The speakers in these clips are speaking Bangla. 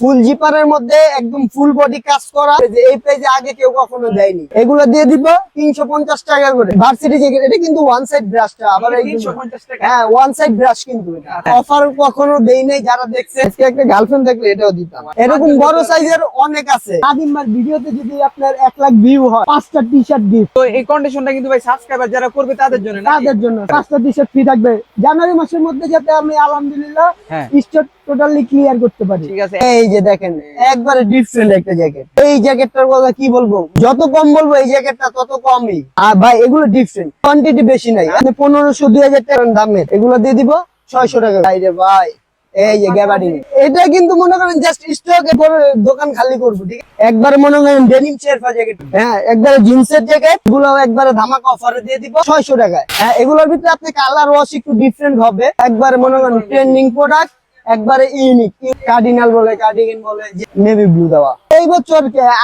ফুল জিপারের মধ্যে একদম ফুল বডি কাজ করা, এই পেজে আগে কেউ কখনো দেয়নি। এগুলো দিয়ে দিব 350 টাকা করে। ভার্সিটি জ্যাকেট, এটা কিন্তু ওয়ান সাইড ব্রাশটা, আবার 350 টাকা। হ্যাঁ ওয়ান সাইড ব্রাশ কিন্তু অফার কখনো দেই নাই। যারা দেখছে আজকে একটা গার্লফ্রেন্ড দেখলে এটাও দিতাম। এরকম বড় সাইজের অনেক আছে। আদিমবার ভিডিওতে যদি আপনার 1 লাখ ভিউ হয়, 5টা টি-শার্ট গিফট। তো এই কন্ডিশনটা কিন্তু ভাই সাবস্ক্রাইবার যারা করবে তাদের জন্য নাকি? তাদের জন্য 5টা টি-শার্ট ফ্রি থাকবে জানুয়ারি মাসের মধ্যে, যাতে আমি আলহামদুলিল্লাহ হ্যাঁ। স্টক টোটালি ক্লিয়ার করতে পারি। ঠিক আছে। এই যে দেখেন একবারে ডিফারেন্ট একটা জ্যাকেট। এই জ্যাকেটটার কথা কি বলবো, যত কম বলবো এই জ্যাকেটটা তত কমই। আর ভাই এগুলো ডিফারেন্ট, কোয়ান্টিটি বেশি নাই। আপনি 1500 2000 টাকার দামের এগুলো দিয়ে দিব 600 টাকা। ভাই রে ভাই, এই যে গ্যাবার্ডিন, এটা কিন্তু মনে করেন জাস্ট স্টকে পরে দোকান খালি করবো। ঠিক আছে, একবারে মনে করেন ডেনিম শেরপা জ্যাকেট, হ্যাঁ একবারে জিন্সের জ্যাকেট গুলো একবারে ধামাকা অফারে দিয়ে দিব 600 টাকায়। হ্যাঁ এগুলোর ভিতরে আপনি কালার ওয়াশ একটু ডিফারেন্ট হবে। একবারে মনে করেন ট্রেন্ডিং প্রোডাক্ট, একবারে ইউনিক। কার্ডিনাল বলে, কার্ডিগান বলে, নেভি ব্লু দেওয়া। এই বছর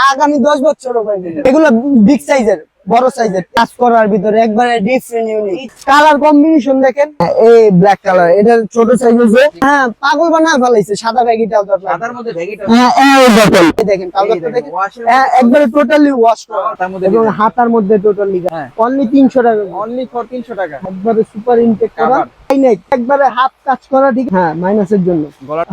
আগামী 10 বছরও পাইবে। এগুলো বিগ সাইজের, বড় সাইজের কাজ করার ভিতরে একবারে ডিফারেন্ট ইউনিক কালার কম্বিনেশন দেখেন। এই ব্ল্যাক কালার, এটা ছোট সাইজ আছে। হ্যাঁ পাগল বানায় ফেলাইছে সাদা ব্যাগিটাও দরকার। সাদার মধ্যে ভেগিটা। হ্যাঁ এই দেখেন, এই দেখেন ট্রাউজারটা দেখেন। হ্যাঁ একবারে টোটালি ওয়াশ করা, তার মধ্যে এবং হাতার মধ্যে টোটালি হ্যাঁ। অনলি 300 টাকা। অনলি ফর 300 টাকা। একবারে সুপার ইনটেক করা, একবারে হাফ কাজ করা। ঠিক হ্যাঁ মাইনাসের জন্য।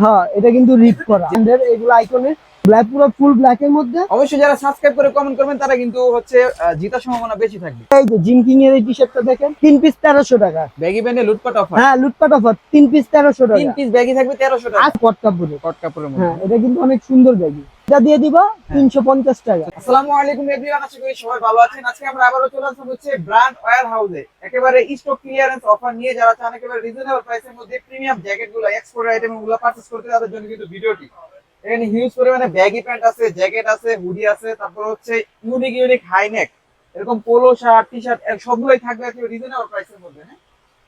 হ্যাঁ এটা কিন্তু রিপ করা। এগুলো আইকনের ব্ল্যাক, পুরো ফুল ব্ল্যাক এর মধ্যে। অবশ্যই যারা সাবস্ক্রাইব করে কমেন্ট করবেন তারা কিন্তু হচ্ছে জিতার সম্ভাবনা বেশি থাকবে। এই যে জিনকিং এর এই টি-শার্টটা দেখেন, 3 পিস 1300 টাকা। ব্যাগি প্যান্টে লুটপাট অফার। হ্যাঁ লুটপাট অফার, 3 পিস 1300 টাকা। 3 পিস ব্যাগি থাকবে 1300 টাকা। আর কট কাপড়ে, কট কাপড়ের হ্যাঁ মধ্যে। এটা কিন্তু অনেক সুন্দর ব্যাগি। এটা দিয়ে দিব 350 টাকা। আসসালামু আলাইকুম এভরিওয়ান, আশা করি সবাই ভালো আছেন। আজকে আমরা আবারো চলে আসলাম হচ্ছে ব্র্যান্ড ওয়্যার হাউসে একেবারে স্টক ক্লিয়ারেন্স অফার নিয়ে। যারা চান একেবারে রিজনেবল প্রাইসের মধ্যে প্রিমিয়াম জ্যাকেটগুলো, এক্সপোর্ট আইটেমগুলো পারচেজ করতে, তাদের জন্য কিন্তু ভিডিওটি। এখানে হিউজ পরিমাণে ব্যাগি প্যান্ট আছে, জ্যাকেট আছে, হুডি আছে, তারপর হচ্ছে ইউনিক ইউনিক হাই নেক এরকম পোলো শার্ট, টি-শার্ট সবগুলোই থাকবে একেবারে রিজনেবল প্রাইসের মধ্যে। হ্যাঁ,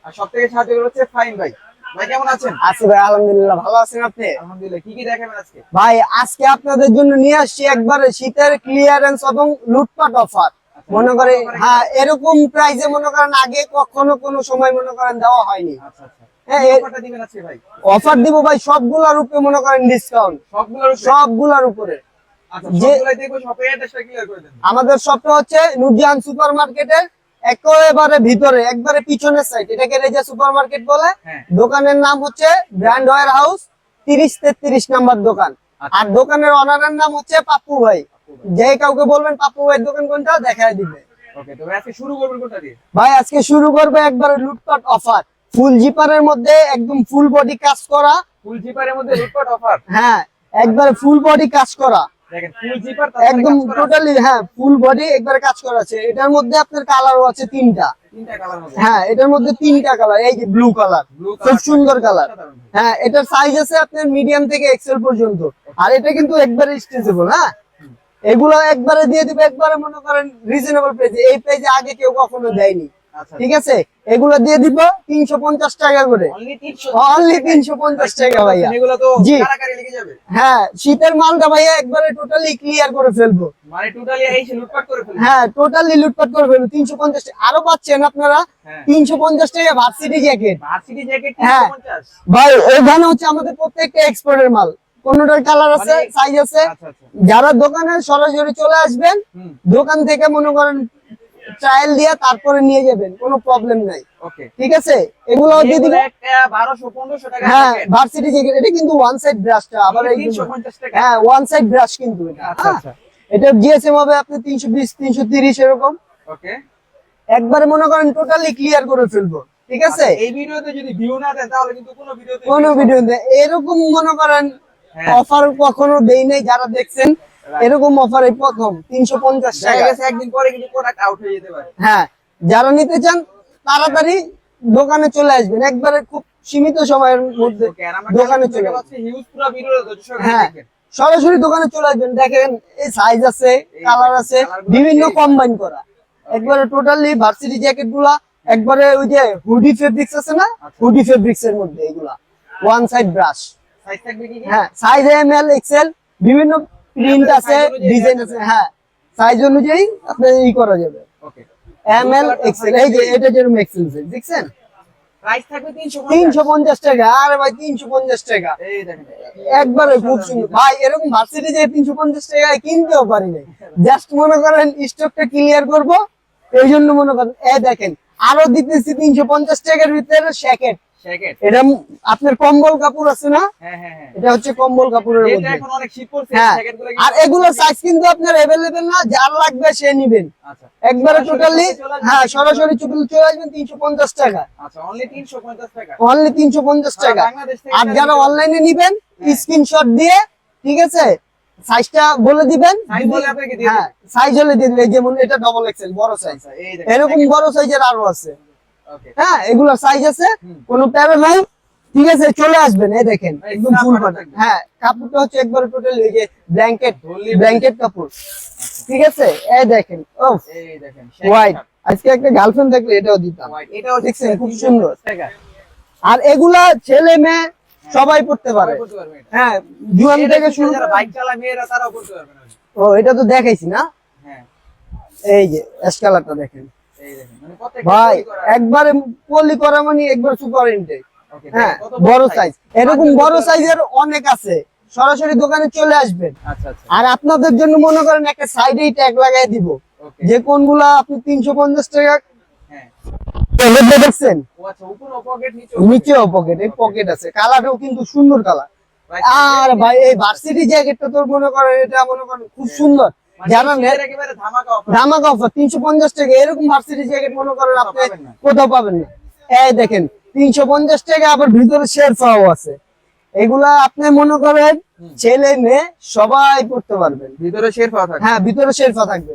আর সবথেকে সাহায্য করে হচ্ছে ফাইন ভাই। ভাই কেমন আছেন? আছি ভাই আলহামদুলিল্লাহ, ভালো আছেন আপনি? আলহামদুলিল্লাহ। কি কি দেখাবেন আজকে? ভাই আজকে আপনাদের জন্য নিয়ে আসছি একবারে শীতের ক্লিয়ারেন্স এবং লুটপাট অফার। মনে করে হ্যাঁ এরকম প্রাইসে মনে করেন আগে কখনো কোনো সময় মনে করেন দেওয়া হয়নি। আচ্ছা আচ্ছা, হ্যাঁ অফারটা দিবেন আজকে ভাই? অফার দিব ভাই সবগুলোর উপরে মনে করেন ডিসকাউন্ট, সবগুলোর উপরে। আচ্ছা সবগুলাই দেখবো, শপের অ্যাড্রেসটা ক্লিয়ার করে দেন। আমাদের শপটা হচ্ছে নুরজাহান সুপার মার্কেটের একেবারে ভিতরে, একবারে পিছনের সাইড, এটাকে রেজা সুপার মার্কেট বলে। দোকানের নাম হচ্ছে ব্র্যান্ড ওয়্যার হাউস, 30-33 নাম্বার দোকান। আর দোকানের অনারের নাম হচ্ছে পাপ্পু ভাই। যে কাউকে বলবেন পাপ্পু ভাইয়ের দোকান কোনটা, দেখায় দিবে। ওকে, তো আজকে শুরু করবেন কোনটা দিয়ে? ভাই আজকে শুরু করবে একবারে লুটপাট অফার। ফুল জিপারের মধ্যে একদম ফুল বডি কাজ করা। ফুল জিপারের মধ্যে লুটপাট অফার। হ্যাঁ একবারে ফুল বডি কাজ করা, দেখেন ফুল জিপার একদম টোটালি। হ্যাঁ ফুল বডি একবারে কাজ করা আছে। এটার মধ্যে আপনার কালারও আছে 3টা। কালার মধ্যে। হ্যাঁ এটার মধ্যে 3টা কালার। এই যে ব্লু কালার, খুব সুন্দর কালার। হ্যাঁ এটার সাইজ আছে আপনার মিডিয়াম থেকে এক্সেল পর্যন্ত। আর এটা কিন্তু একবারে স্ট্রেচেবল। হ্যাঁ এগুলো একবারে দিয়ে দিবে, একবারে মনে করেন রিজনেবল প্রাইসে। এই প্রাইসে আগে কেউ কখনো দেয়নি। ঠিক আছে, এগুলো দিয়ে দিব 350 টাকা করে। অনলি 350 টাকা ভাইয়া। এগুলো তো জি কারাকারি লেগে যাবে। হ্যাঁ শীতের মালটা ভাইয়া একবারে টোটালি ক্লিয়ার করে ফেলবো। মানে টোটালি এই লুটপাট করে ফেলবো। হ্যাঁ টোটালি লুটপাট করে ফেলবো। 350 টাকা আরো পাচ্ছেন আপনারা। 350 টাকা ভার্সিটি জ্যাকেট। ভার্সিটি জ্যাকেট হ্যাঁ 350 ভাই, এখানে হচ্ছে আমাদের প্রত্যেকটা এক্সপোর্টের মাল। কোনটার কালার আছে, সাইজ আছে। আচ্ছা আচ্ছা, যারা দোকানে সরাসরি চলে আসবেন, দোকান থেকে মনে করেন ট্রায়াল দিয়ে তারপরে নিয়ে যাবেন, কোনো প্রবলেম নাই। ওকে ঠিক আছে, এগুলো দিয়ে দিবেন একটা 1200-1500 টাকা। হ্যাঁ ভার্সিটি জ্যাকেট, এটা কিন্তু ওয়ান সাইড ব্রাশটা, আবার এই 350 টাকা। হ্যাঁ ওয়ান সাইড ব্রাশ কিন্তু এটা। আচ্ছা আচ্ছা, এটা জিএসএম হবে আপনি 320-330 এরকম। ওকে, একবারে মনে করেন টোটালি ক্লিয়ার করে ফেলবো। ঠিক আছে, এই ভিডিওতে যদি ভিউ না দেন তাহলে কিন্তু কোনো ভিডিও এরকম মনে করেন অফার কখনো দেই নাই। যারা দেখছেন এরকম অফার এই প্রথম 350 টাকা। একদিন পরে কিন্তু প্রোডাক্ট আউট হয়ে যেতে পারে। হ্যাঁ যারা নিতে চান তাড়াতাড়ি দোকানে চলে আসবেন, একবারে খুব সীমিত সময়ের মধ্যে দোকানে চলে আসবেন। হিউজ পুরো ভিডিওটা দর্শক হ্যাঁ দেখেন। সরাসরি দোকানে চলে আসবেন। দেখেন এই সাইজ আছে, কালার আছে, বিভিন্ন কম্বাইন করা। একবারে টোটালি ভার্সিটি জ্যাকেট গুলা একবারে ওই যে হুডি ফেব্রিক্স আছে না, হুডি ফেব্রিক্স এর মধ্যে এগুলা ওয়ান সাইড ব্রাশ। সাইজ থাকবে কি? হ্যাঁ সাইজ এমএল এক্সেল, বিভিন্ন প্রিন্ট আছে, ডিজাইন আছে। হ্যাঁ সাইজ অনুযায়ী আপনি ই করা যাবে। ওকে, এমএল এক্সেল। এই যে এটা যেরকম এক্সেল সাইজ দেখছেন, প্রাইস থাকবে 350 350 টাকা। আরে ভাই 350 টাকা এই দেখেন একবারে খুব সুন্দর ভাই। এরকম ভার্সিটি যে 350 টাকায় কিনতেও পারি নাই, জাস্ট মনে করেন স্টকটা ক্লিয়ার করব এই জন্য মনে করেন। দেখেন আরো দিতেছি 350 টাকার ভিতরে জ্যাকেট। জ্যাকেট এটা আপনার কম্বল কাপড় আছে না, হ্যাঁ হ্যাঁ হ্যাঁ, এটা হচ্ছে কম্বল কাপড়ের এটা মধ্যে। এখন অনেক শীত পড়ছে, হ্যাঁ, জ্যাকেটগুলো আর এগুলো সাইজ কিন্তু আপনার अवेलेबल না, যার লাগবে সে নেবেন আচ্ছা একবারে সরাসরি টোটালি। চলে আসবেন হ্যাঁ 350 সরাসরি চলে আসবেন 350 টাকা, আচ্ছা অনলি 350 টাকা। অনলি 350 টাকা। বাংলাদেশ থেকে আর যারা অনলাইনে নেবেন হ্যাঁ। স্ক্রিনশট দিয়ে, ঠিক আছে, সাইজটা বলে দিবেন। সাইজ বলে আপনাকে দিয়ে হ্যাঁ সাইজ হলে দিয়ে দিবেন, যেমন এটা ডবল এক্সেল বড় সাইজ, আচ্ছা এই দেখেন এরকম বড় সাইজের আরো আছে। ওকে হ্যাঁ এগুলোর সাইজ আছে, কোনো প্যারা নাই, ঠিক আছে। চলে আসবেন, এই দেখেন একদম ফুল কাপড়টা বাটন। থাকবে। হ্যাঁ কাপড়টা হচ্ছে একবারে টোটালি এই যে ব্ল্যাঙ্কেট, ধরলি ব্ল্যাঙ্কেট কাপড়, ঠিক আছে। এই দেখেন ও এই দেখেন হোয়াইট, আজকে একটা গার্লফ্রেন্ড দেখলে এটাও দিতাম। হোয়াইট, এটাও দেখছেন খুব 350 সুন্দর। টাকা। আর এগুলা ছেলে মেয়ে সবাই পড়তে পারে। সবাই করতে পারবে এটা। হ্যাঁ জুয়ান এটা থেকে কিন্তু শুরু যারা করে- বাইক চালায় মেয়েরা তারাও করতে পারবে না। ও এটা তো দেখাইছি না, হ্যাঁ এই যে অ্যাশ কালারটা দেখেন এই দেখেন মানে প্রত্যেকটা ভাই, তৈরি করা। একবারে পলি করা মানে একবার সুপার ইনটেক। ওকে হ্যাঁ কত বড় size? সাইজ, এরকম বড় সাইজের অনেক আছে, সরাসরি দোকানে চলে আসবেন। আচ্ছা আচ্ছা আর আপনাদের জন্য মনে করেন একটা সাইডেই ট্যাগ লাগাই দিব, ওকে যে কোনগুলা আপনি 350 টাকা হ্যাঁ দেখছেন। ও আচ্ছা উপরে পকেট নিচেও পকেট, এই পকেট আছে, কালারটাও কিন্তু সুন্দর কালার। আর ভাই এই ভার্সিটি জ্যাকেটটা তোর মনে করেন, এটা মনে করেন খুব সুন্দর। যারা একেবারে ধামাকা অফার ধামাকা অফার 350 টাকা, এরকম ভার্সিটি জ্যাকেট মনে করেন আপনি পাবেন না। কোথাও পাবেন না। এই দেখেন 350 টাকা, আবার ভিতরে শেরফাও আছে। এগুলা আপনি মনে করেন ছেলে মেয়ে সবাই পড়তে পারবেন। ভিতরে শেরপা থাকে হ্যাঁ ভিতরে শেরফা থাকবে।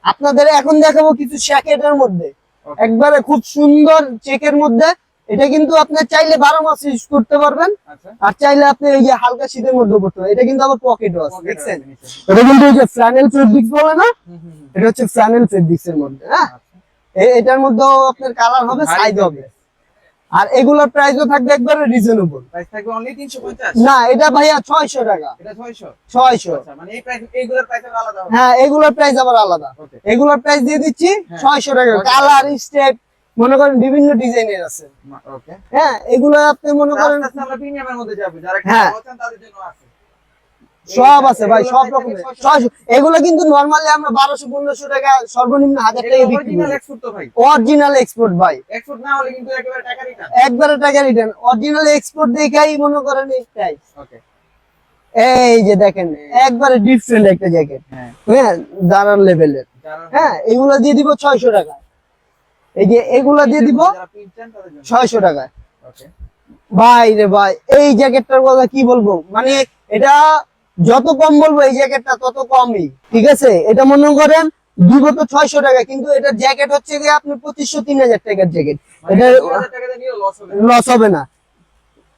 আপনাদের এখন দেখাবো কিছু জ্যাকেটের মধ্যে, Okay. একবারে খুব সুন্দর চেকের মধ্যে। এটা কিন্তু আপনি চাইলে 12 মাস ইউজ করতে পারবেন, আচ্ছা আর চাইলে আপনি এই যে হালকা শীতের মধ্যে পড়তে পারবেন। এটা কিন্তু আবার পকেটও আছে, Pocket দেখছেন। আছে নিচে। এটা কিন্তু এই যে ফ্ল্যানেল ফেব্রিক্স বলে না, হুম, হুম, হুম। এটা হচ্ছে ফ্ল্যানেল ফেব্রিক্স এর মধ্যে। হ্যাঁ আচ্ছা। এটার মধ্যেও আপনার কালার হবে, ভারী সাইজ হবে। আর এগুলোর প্রাইসও থাকবে একবারে রিজনেবল। প্রাইস থাকবে অনলি 350 না এটা ভাইয়া 600 টাকা, এটা 600 600। আচ্ছা মানে এই প্রাইস এইগুলোর প্রাইস আলাদা হবে হ্যাঁ এগুলোর প্রাইস আবার আলাদা। ওকে এগুলোর প্রাইস দিয়ে দিচ্ছি হ্যাঁ। 600 টাকা। 600 কালার স্টেপ মনে করেন বিভিন্ন ডিজাইনের আছে। ওকে হ্যাঁ এগুলো আপনি মনে করেন আস্তে আস্তে আমরা প্রিমিয়ামের মধ্যে যাব যারা হ্যাঁ। কিনতে চান তাদের জন্য আছে সব আছে ভাই, এগুলোর সব price রকমের থাকবে 600। এগুলো কিন্তু নরমালি আমরা 1200-1500 টাকা, সর্বনিম্ন 1000 টাকা বিক্রি অরিজিনাল করি। এক্সপোর্ট তো ভাই অরিজিনাল এক্সপোর্ট ভাই, এক্সপোর্ট না হলে কিন্তু একেবারে টাকা রিটার্ন একবারে টাকা রিটার্ন। অরিজিনাল এক্সপোর্ট দেখাই মনে করেন এই প্রাইস। ওকে এই যে দেখেন একবারে ডিফারেন্ট একটা জ্যাকেট, হ্যাঁ হ্যাঁ দাঁড়ার লেভেলের। যারা হ্যাঁ এগুলো দিয়ে দিব 600 টাকা। এই যে এগুলো দিয়ে দিব যারা প্রিন্ট চান তাদের জন্য 600 টাকা। ওকে ভাই রে ভাই, এই জ্যাকেটটার কথা কি বলবো, মানে এটা যত কম বলবো এই জ্যাকেটটা তত কমই, ঠিক আছে। এটা মনে করেন দিব তো 600 টাকা, কিন্তু এটা জ্যাকেট হচ্ছে গিয়ে আপনি 2500-3000 টাকার জ্যাকেট। মানে এটা 2000 টাকা দিয়ে লস হবে লস হবে না।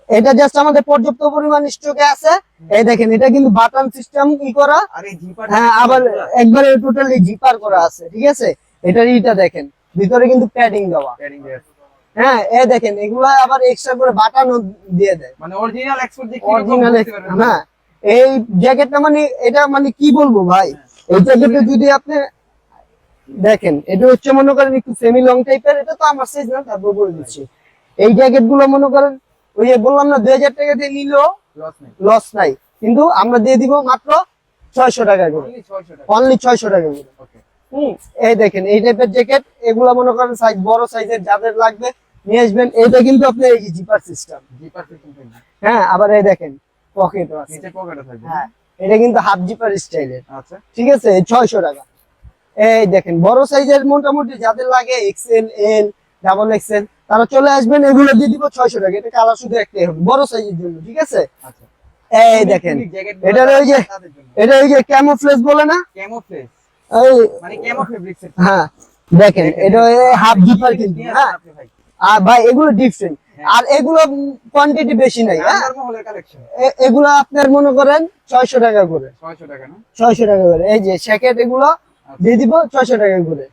এটা জাস্ট আমাদের পর্যাপ্ত পরিমাণ স্টকে আছে। এই দেখেন এটা কিন্তু বাটন সিস্টেম ই করা, আর এই জিপার হ্যাঁ আবার একবারে টোটালি জিপার করা আছে, ঠিক আছে। এটার ইটা দেখেন ভিতরে কিন্তু প্যাডিং দেওয়া। প্যাডিং দেয়া আছে। হ্যাঁ এই দেখেন এগুলা আবার এক্সট্রা করে বাটনও দিয়ে দেয়, মানে অরিজিনাল এক্সপোর্ট দিয়ে অরিজিনাল। হ্যাঁ এই জ্যাকেটটা মানে এটা মানে কি বলবো ভাই, এই জ্যাকেটটা যদি আপনি দেখেন, এটা হচ্ছে মনে করেন একটু সেমি লং টাইপের। এটা তো আমার সাইজ না, তারপর বলে দিচ্ছি। এই জ্যাকেট গুলো মনে করেন ওই যে বললাম না 2000 টাকা দিয়ে নিলেও লস নেই লস নাই, কিন্তু আমরা দিয়ে দিব মাত্র 600 টাকা করে, অনলি 600 টাকা অনলি 600 টাকা করে। ওকে এই দেখেন এই টাইপের জ্যাকেট, এগুলা মনে করেন সাইজ বড় সাইজের যাদের লাগবে নিয়ে আসবেন। এটা কিন্তু আপনার এই যে জিপার সিস্টেম। জিপার সিস্টেম থাকবে হ্যাঁ আবার এই দেখেন পকেটও আছে। নিচে পকেটে থাকবে হ্যাঁ এটা কিন্তু হাফ জিপার স্টাইলের, আচ্ছা ঠিক আছে। 600 টাকা। এই দেখেন বড় সাইজের মোটামুটি যাদের লাগে এক্সেল, এল, ডাবল এক্সেল, তারা চলে আসবেন। এগুলো দিয়ে দিব 600 টাকা। এটা কালার শুধু একটাই হবে বড় সাইজের জন্য, ঠিক আছে। আচ্ছা এই দেখেন এটার ওই যে এটা ওই যে ক্যামোফ্লেজ বলে না, ক্যামোফ্লেজ এই মানে ক্যামো ফেব্রিক্স এর হ্যাঁ দেখেন এটা হাফ জিপার কিন্তু। হ্যাঁ আর ভাই এগুলো ডিফারেন্ট, আর এগুলো কোয়ান্টিটি বেশি নাই। হ্যাঁ আন্ডার মহলের কালেকশন এগুলো আপনার মনে করেন 600 টাকা করে, 600 টাকা না 600 টাকা করে। এই যে জ্যাকেট এগুলো দিয়ে দিব 600 টাকা করে।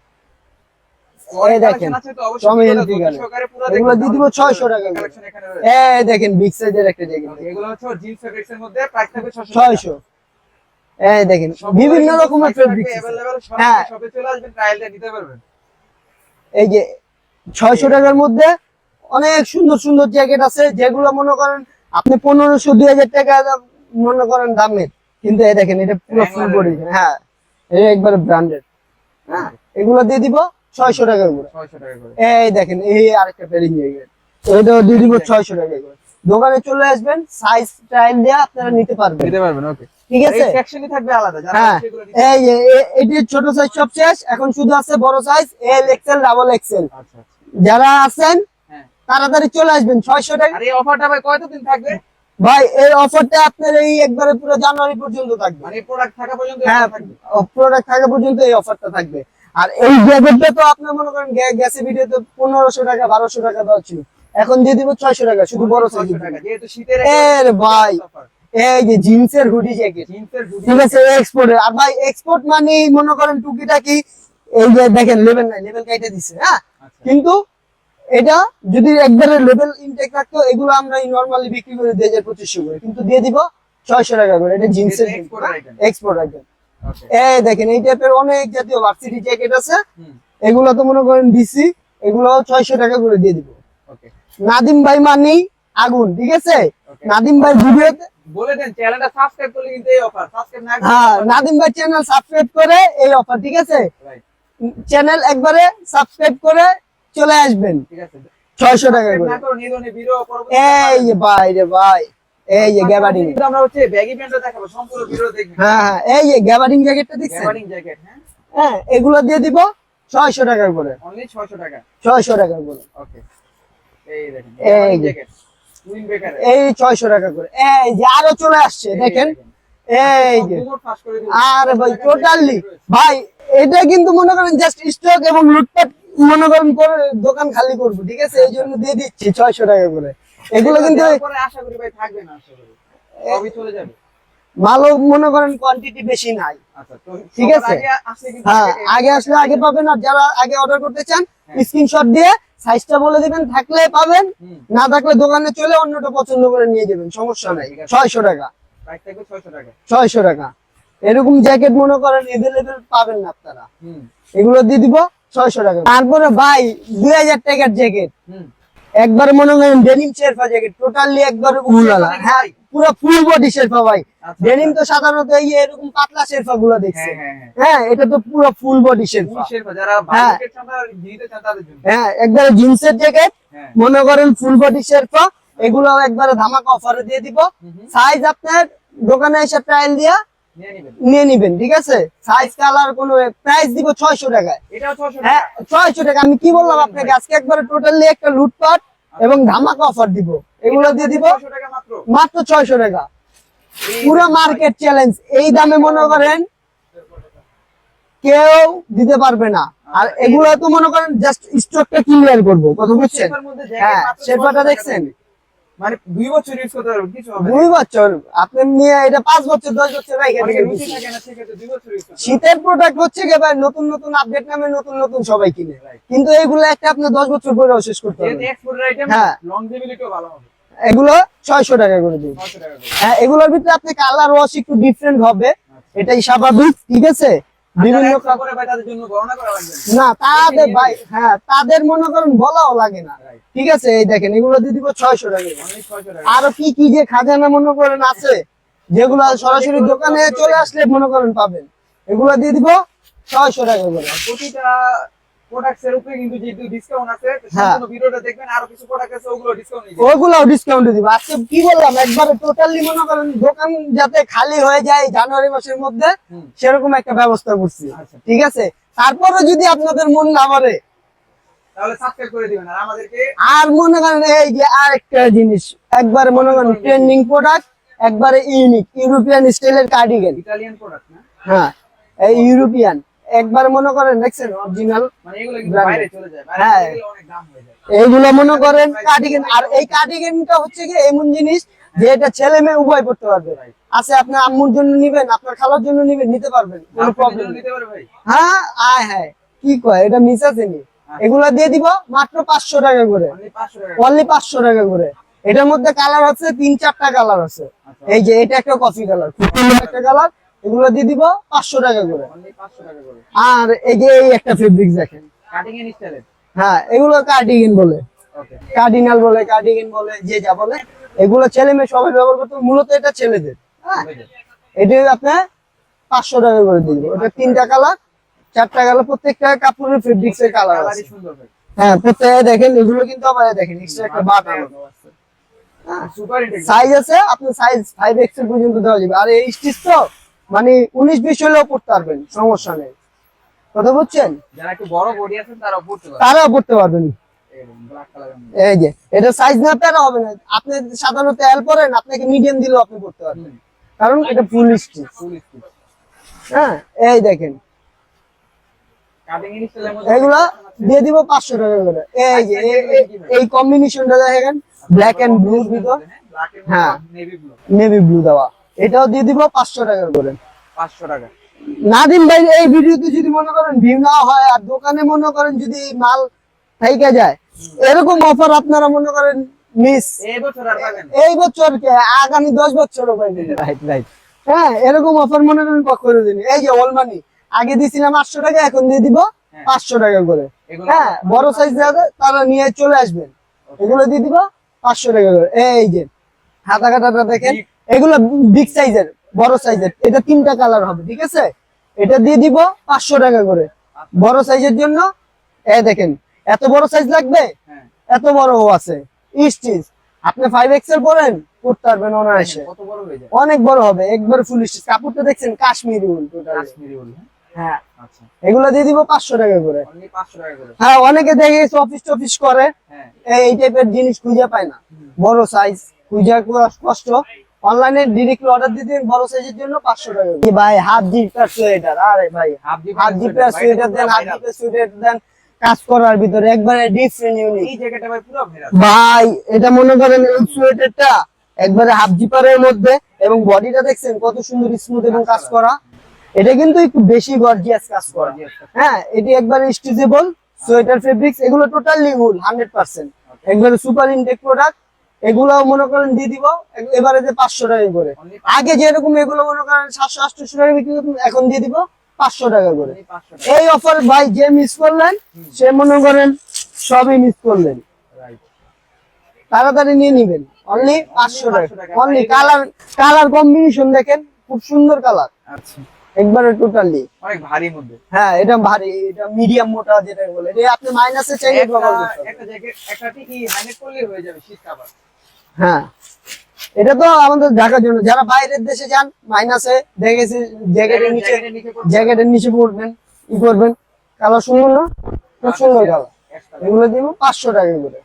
এই দেখেন আছে তো টমি অবশ্যই হিলফিগার, সহকারে পুরো এগুলো দিয়ে দিব 600 টাকা করে। কালেকশন এখানে রয়েছে এই দেখেন বিগ সাইজের একটা জ্যাকেট, এগুলো হচ্ছে জিন্স ফেব্রিক্স এর মধ্যে প্রাইস থাকবে 600 600। এই দেখেন বিভিন্ন রকমের ফেব্রিক। अवेलेबल হ্যাঁ। সবাই শপে চলে আসবেন ট্রায়ালটা নিতে পারবেন এই যে 600 টাকার মধ্যে অনেক সুন্দর সুন্দর জ্যাকেট আছে যেগুলো মনে করেন আপনি 1500-2000 টাকা মনে করেন দামের, কিন্তু এই দেখেন এটা পুরো ফুল বডি। হ্যাঁ, এটা একবারে ব্র্যান্ডেড। হ্যাঁ, এগুলো দিয়ে দিব 600 টাকা করে। 600 টাকা করে। এই দেখেন এই আরেকটা প্যারিং জ্যাকেট, এটা দিয়ে দিব 600 টাকা করে। দোকানে চলে আসবেন, সাইজ ট্রায়াল দিয়ে আপনারা নিতে পারবেন। দিতে পারবেন, ওকে। ঠিক আছে, এই সেকশনই থাকবে আলাদা, যারা হ্যাঁ সেগুলো নিতে এই যে এটির ছোট সাইজ সব শেষ, এখন শুধু আছে বড় size L XL double XL. আচ্ছা আচ্ছা। যারা আছেন হ্যাঁ, তাড়াতাড়ি চলে আসবেন। 600 টাকা আর এই অফারটা ভাই কতদিন থাকবে? ভাই, এই অফারটা আপনার এই একবারে পুরো জানুয়ারি পর্যন্ত থাকবে। মানে প্রোডাক্ট থাকা পর্যন্ত হ্যাঁ, offer থাকবে। প্রোডাক্ট থাকা পর্যন্ত এই অফারটা থাকবে। আর এই জ্যাকেটটা তো আপনার মনে করেন গেছে ভিডিওতে 1500 টাকা 1200 টাকা দেওয়া ছিল, এখন দিয়ে দিব 600 টাকা শুধু বড় সাইজ। 600 টাকা, যেহেতু শীতের এর ভাই এই যে জিন্সের হুডি জ্যাকেট, জিন্সের হুডি। ঠিক আছে, এক্সপোর্ট। আর ভাই এক্সপোর্ট মানে মনে করেন টুকিটাকি এই যে দেখেন লেভেল নাই, লেভেল কাইটা দিছে। হ্যাঁ, আচ্ছা। কিন্তু এটা যদি একবারে লেভেল ইনটেক রাখতো, এগুলো আমরা নরমালি বিক্রি করে 2500 করে, কিন্তু দিয়ে দিব 600 টাকা করে। এটা জিন্সের export item। Export item. Okay. এই দেখেন এই টাইপের অনেক জাতীয় ভার্সিটি জ্যাকেট আছে, হুম, এগুলো তো মনে করেন দিছি, এগুলো 600 টাকা করে দিয়ে দিব। ওকে। নাদিম ভাই মানি আগুন, ঠিক আছে। Okay. নাদিম ভাই ভিডিওতে, বলে দেন চ্যানেলটা সাবস্ক্রাইব করলে কিন্তু এই অফার, সাবস্ক্রাইব না করলে হ্যাঁ offer নাদিম ভাই চ্যানেল সাবস্ক্রাইব করে এই অফার, ঠিক আছে। নেই। Right, চ্যানেল একবারে সাবস্ক্রাইব করে চলে আসবেন, ঠিক আছে। 600 টাকা সাবস্ক্রাইব করে। না করুন, এই ধরনের ভিডিও পরবর্তী এই যে ভাই রে ভাই, এই যে গ্যাবার্ডিং। কিন্তু আমরা হচ্ছে ব্যাগি প্যান্টও দেখাবো, সম্পূর্ণ ভিডিও দেখবেন। হ্যাঁ হ্যাঁ, এই যে গ্যাবার্ডিং জ্যাকেটটা দেখছেন। গ্যাবার্ডিং জ্যাকেট, হ্যাঁ, হ্যাঁ, এগুলো দিয়ে দিব 600 টাকা করে। অনলি 600 টাকা। 600 টাকা করে। ওকে। এই দেখেন এই গ্যাবার্ডিং যে। জ্যাকেট টুইন বেকার। এই 600 টাকা করে। এই যে আরো চলে আসছে দেখেন, এই যে। ফাস্ট করে দিন। আর ভাই টোটালি ভাই এটা কিন্তু মনে করেন জাস্ট স্টক এবং লুটপাট মনে করেন করে দোকান খালি করবো, ঠিক আছে, এই জন্য দিয়ে দিচ্ছি 600 টাকা করে। এগুলো কিন্তু দেওয়ার পরে আশা করি ভাই থাকবে না, আশা করি সবই চলে যাবে। ভালো মনে করেন কোয়ান্টিটি বেশি নাই। আচ্ছা, তো ঠিক সবার আছে। আগে আসলে কিন্তু হ্যাঁ, আগে আসলে আগে পাবেন, আর যারা আগে অর্ডার করতে চান হ্যাঁ। স্ক্রিনশট দিয়ে সাইজটা বলে দিবেন, থাকলে পাবেন, হুম, না থাকলে দোকানে চলে অন্যটা পছন্দ করে নিয়ে যাবেন, সমস্যা নাই। ঠিক আছে। 600 টাকা, প্রাইস থাকবে 600 টাকা। 600 টাকা। এরকম জ্যাকেট মনে করেন এভেলেবেল পাবেন না আপনারা, হুম, এগুলো দিয়ে দিব 600 টাকা। তারপরে ভাই 2000 টাকার জ্যাকেট, হুম। একবার মনে করেন ডেনিম শেরপা জ্যাকেট, টোটালি একবার উলালা। হ্যাঁ, পুরো ফুল বডি শেরপা ভাই। আচ্ছা, ডেনিম তো সাধারণত এই এরকম পাতলা শেরপা গুলো দেখছে, হ্যাঁ, হ্যাঁ, হ্যাঁ। হ্যাঁ, এটা তো পুরো ফুল বডি শেরপা। শেরপা যারা হ্যাঁ। বাজেট চান তারা নিতে চান তাদের জন্য। হ্যাঁ, একবারে জিন্সের জ্যাকেট হ্যাঁ। মনে করেন ফুল বডি শেরপা, এগুলো একবারে ধামাকা অফারে দিয়ে দিব। হুম, হুম। সাইজ আপনার দোকানে এসে ট্রায়াল দিয়া নিয়ে নিবেন। নিয়ে নিবেন, ঠিক আছে। সাইজ কালার কোনো প্রাইস দিব 600 টাকায়। এটাও 600 হ্যাঁ, টাকা। 600 টাকা। আমি কি বললাম আপনাকে, আজকে একবারে টোটালি একটা লুটপাট এবং ধামাকা অফার দিব, এগুলো দিয়ে দিব 600 টাকা মাত্র। মাত্র 600 টাকা। এই পুরো মার্কেট চ্যালেঞ্জ, এই দামে মনে করেন কেউ দিতে পারবে না। আর এগুলো তো মনে করেন জাস্ট স্টকটা ক্লিয়ার করবো, কথা বুঝছেন। শেরপার মধ্যে জ্যাকেট হ্যাঁ, মাত্র শেরপাটা 600 টাকা দেখছেন, থাকবে। মানে 2 বছর ইউজ করতে পারবেন, কিছু হবে না। 2 বছর আপনি নিয়ে এটা 5 বছর 10 বছর রাখে অনেকের রুচি দিবেন। থাকে না, সেক্ষেত্রে 2 বছর ইউজ করতে পারবেন। শীতের প্রোডাক্ট হচ্ছে কি ভাই, নতুন নতুন আপডেট নামে নতুন নতুন সবাই কিনে, Right. কিন্তু এগুলো একটা আপনি 10 বছর পরেও শেষ করতে যেহেতু পারবেন। এক্সপোর্টের আইটেম, হ্যাঁ। লংজিভিটিও ভালো হবে। এগুলো 600 টাকা করে দিন। 600 টাকা করে। হ্যাঁ, এগুলোর ভিতরে আপনি কালার ওয়াশ একটু ডিফারেন্ট হবে, এটাই স্বাভাবিক, ঠিক আছে। বিভিন্ন বিভিন্ন করে ভাই তাদের জন্য গণনা করা লাগবে না। না তাদের ভাই, হ্যাঁ তাদের মনে করেন বলাও লাগে না, Right. ঠিক আছে। এই দেখেন এগুলো দিয়ে দিব 600 টাকা। অনলি 600 টাকা। আরো কি কি যে খাজানা মনে করেন আছে, যেগুলো সরাসরি দোকানে চলে আসলে মনে করেন পাবেন, এগুলো দিয়ে দিব 600 টাকা করে। প্রতিটা প্রোডাক্টসের উপরে কিন্তু যেহেতু ডিসকাউন্ট আছে, তো হ্যাঁ। সম্পূর্ণ ভিডিওটা দেখবেন, আরো কিছু প্রোডাক্ট আছে ওগুলো ডিসকাউন্ট নিয়ে ওগুলাও ডিসকাউন্টে দিব। আজকে কি বললাম, একবারে টোটালি মনে করেন দোকান যাতে খালি হয়ে যায় জানুয়ারি মাসের মধ্যে, হুম। সেরকম একটা ব্যবস্থা করছি, আচ্ছা। ঠিক আছে। তারপরে যদি আপনাদের মন না ভরে, তাহলে সাবস্ক্রাইব করে দিবেন, আর আমাদেরকে আর মনে করেন এই যে আরেকটা জিনিস, একবারে মনে করেন ট্রেন্ডিং প্রোডাক্ট, একবারে ইউনিক ইউরোপিয়ান স্টাইলের কার্ডিগান। ইতালিয়ান প্রোডাক্ট না, হ্যাঁ, এই ইউরোপিয়ান একবার মনে করেন দেখছেন অরিজিনাল, মানে এগুলো কিন্তু Branded. বাইরে চলে যায়, বাইরে হ্যাঁ। চলে গেলে অনেক দাম হয়ে যায়। এইগুলো মনে করেন কার্ডিগান। আর এই কার্ডিগানটা হচ্ছে কি এমন জিনিস যে এটা ছেলে মেয়ে উভয় পড়তে পারবে। আছে আপনার আম্মুর জন্য নিবেন, আপনার খালার জন্য নিবেন, নিতে পারবেন, কোনো আপনাদের প্রবলেম জন্য নেই। নিতে পারে ভাই। হ্যাঁ আয় হ্যাঁ, কি কয় এটা মিস আছে নি। এগুলা দিয়ে দিব মাত্র 500 টাকা করে, অনলি 500 টাকা। অনলি 500 টাকা করে। এটার মধ্যে কালার আছে 3-4টা কালার আছে। আচ্ছা। এই যে এটা একটা কফি কালার, খুব সুন্দর একটা কালার, এগুলো দিয়ে দিব 500 টাকা করে। অনলি 500 টাকা করে। আর এই যে এই একটা ফেব্রিক দেখেন, কাটিং এন্ড স্টাইলের। হ্যাঁ এগুলো কার্ডিগান বলে, ওকে কার্ডিনাল বলে, কার্ডিগান বলে, যে যা বলে, এগুলো ছেলে মেয়ে সবাই ব্যবহার করতে, মূলত এটা ছেলেদের। হ্যাঁ, এটা আপনার 500 টাকা করে দিব। ওটা 3টা কালার, 4টা কালার, প্রত্যেকটা কাপড়ের ফেব্রিক্স এর কালার আছে। কালারই সুন্দর ভাই। হ্যাঁ, প্রত্যেকটা দেখেন, এগুলো কিন্তু আবার দেখেন এক্সট্রা একটা বাটন আছে। Super intake. সাইজ আছে, আপনার সাইজ 5XL পর্যন্ত দেওয়া যাবে। আর এই স্টিচ তো মানে 19-20 হলেও পড়তে পারবেন, সমস্যা নেই। কথা বুঝছেন? যারা একটু বড় বডি আছেন তারাও পড়তে পারে। তারাও পড়তে পারবেন। এরকম ব্ল্যাক কালারের মধ্যে। এই যে এটা সাইজ না পেরা হবে না, আপনি সাধারণত এল পরেন, আপনাকে মিডিয়াম দিলেও আপনি পড়তে পারবেন, কারণ এটা ফুল স্টিচ। ফুল স্টিচ। হ্যাঁ, এই দেখেন কাটিং স্টাইলের মধ্যে এগুলা দিয়ে দিব 500 টাকা করে। এই যে এই কম্বিনেশনটা দেখেন, ব্ল্যাক এন্ড ব্লুর ভিতর, ব্ল্যাক এন্ড হ্যাঁ। Navy blue. নেভি ব্লু দেওয়া, এটাও দিয়ে দিব 500 টাকা করে। 500 টাকা। নাদিম ভাই এই ভিডিওতে যদি মনে করেন ভিউ না হয়, আর দোকানে মনে করেন যদি মাল থাইকা যায়, এরকম অফার আপনারা মনে করেন মিস এই বছর আর পাবেন না। এই বছর কে আগামী 10 বছরও পাইবেন। Right right. হ্যাঁ, এরকম অফার মনে করেন কখনো দিন। এই যে ওল মানি আগে দিছিলাম 800 টাকা, এখন দিয়ে দিব 500 টাকা করে। এগুলো হ্যাঁ, বড় সাইজ যাবে তারা নিয়ে চলে আসবেন, এগুলো দিয়ে দিব 500 টাকা করে। এই যে হাতা কাটাটা দেখেন, এগুলো বিগ সাইজের, বড় সাইজের, এটা 3টা কালার হবে, ঠিক আছে? এটা দিয়ে দিব 500 টাকা করে বড় সাইজের জন্য। এই দেখেন, এত বড় সাইজ লাগবে, হ্যাঁ। এত বড়ও আছে স্টিচ। আপনি 5XL পরেন, পড়তে পারবেন অনায়াসে, কত বড় হয়ে যায়? অনেক বড় হবে, একবার ফুল স্টিচ। কাপড়টা দেখছেন কাশ্মীরি উল টোটাল। কাশ্মীরি উল। হ্যাঁ, আচ্ছা। এগুলো দিয়ে দিব 500 টাকা করে। অনলি 500 টাকা করে। হ্যাঁ, অনেকে দেখে অফিস টফিস করে, হ্যাঁ। এই টাইপের জিনিস খুঁজে পায় না, বড় সাইজ খুঁজে কষ্ট। অনলাইনে ডিরেক্টলি অর্ডার দিয়ে দিন বড় সাইজের জন্য 500 টাকা করে। ভাই হাফ জিপার সোয়েটার, আরে ভাই হাফ হাফ জিপার সোয়েটার দেন, হাফ জিপার সোয়েটার দেন, কাজ করার ভিতরে একবারে ডিফারেন্ট ইউনিক। এই জ্যাকেটটা ভাই পুরো ভাইরাল। ভাই এটা মনে করেন এই সোয়েটারটা একবারে হাফ জিপারের মধ্যে, এবং বডিটা দেখছেন কত সুন্দর স্মুথ এবং কাজ করা। এটা কিন্তু একটু বেশি গর্জিয়াস কাজ করা। হ্যাঁ, এটি একবারে স্ট্রেচেবল সোয়েটার ফেব্রিক্স, এগুলো টোটালি উল 100%, একবারে সুপার ইনটেক প্রোডাক্ট। এগুলো মনে করেন দিয়ে দিব এবারে যে 500 টাকা করে। আগে যেরকম এগুলো মনে করেন 700-800 টাকা বিক্রি করতাম, এখন দিয়ে দিব 500 টাকা করে। অনলি 500 টাকা। এই অফার ভাই যে মিস করলেন, সে মনে করেন সবই মিস করলেন। রাইট। তাড়াতাড়ি নিয়ে নিবেন, অনলি 500 টাকা। 500 টাকা। অনলি কালার কম্বিনেশন দেখেন, খুব সুন্দর কালার, আচ্ছা। একবারে টোটালি। অনেক ভারী মধ্যে। হ্যাঁ, এটা ভারী, এটা মিডিয়াম মোটা যেটা বলে, এটা আপনি মাইনাসে চাইলে ব্যবহার করতে পারবেন। একটা জ্যাকেট একটা কি হাইনেক করলেই হয়ে যাবে শীত কাভার। হ্যাঁ, এটা তো আমাদের ঢাকার জন্য, যারা বাইরের দেশে যান মাইনাসে দেখেছি জ্যাকেটের নিচে, জ্যাকেটের নিচে পড়বেন, ই করবেন। কালার সুন্দর না? খুব সুন্দর কালার। এগুলো দিব 500 টাকা করে।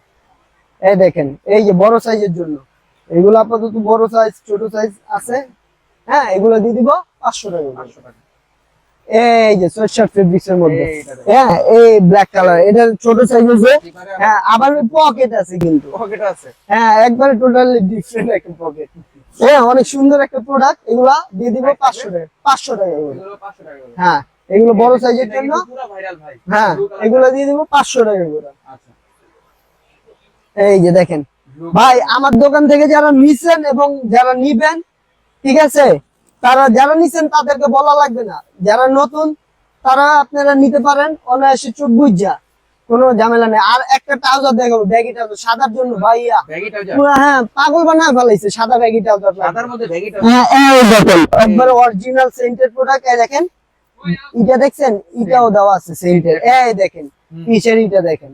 এই দেখেন, এই যে বড় সাইজের জন্য এগুলো আপাতত বড় সাইজ, ছোট সাইজ আছে। হ্যাঁ, এগুলো দিয়ে দিব 500 টাকা করে। 500 টাকা। এই যে সোয়েটশার্ট ফেব্রিক্স এর মধ্যে, এইটা দেখেন। হ্যাঁ, এই ব্ল্যাক কালার, এটা ছোট সাইজ আছে। হ্যাঁ, আবার পকেট আছে কিন্তু। পকেট আছে। হ্যাঁ, একবারে টোটালি ডিফারেন্ট একটা পকেট। হ্যাঁ, অনেক সুন্দর একটা প্রোডাক্ট। এগুলা দিয়ে দিব 500 টাকা, 500 টাকা করে। এগুলো 500 টাকা করে। হ্যাঁ, এগুলো বড় সাইজের এটা জন্য। কিন্তু পুরো ভাইরাল ভাই। হ্যাঁ, Blue color এগুলো দিয়ে দিব 500 টাকা করে। আচ্ছা। এই যে দেখেন ভাই, আমার দোকান থেকে যারা নিছেন এবং যারা নিবেন, ঠিক আছে, তারা যারা নিছেন তাদেরকে বলা লাগবে না। যারা নতুন তারা আপনারা নিতে পারেন অনায়াসে, চোখ বুঝা, কোনো ঝামেলা নেই। আর একটা ট্রাউজার দেখাবো, ব্যাগি ট্রাউজার সাদার জন্য ভাইয়া ব্যাগিটাও যা। পুরো, হ্যাঁ, পাগল বানায় ফেলাইছে সাদা ব্যাগি ট্রাউজার। সাদার মধ্যে ব্যাগিটাও। হ্যাঁ, এই দেখেন একবারে অরিজিনাল সেন্টের প্রোডাক্ট। এই দেখেন, এটা দেখছেন, এটাও দেওয়া আছে সেন্টের। এই দেখেন পিছের এটা দেখেন,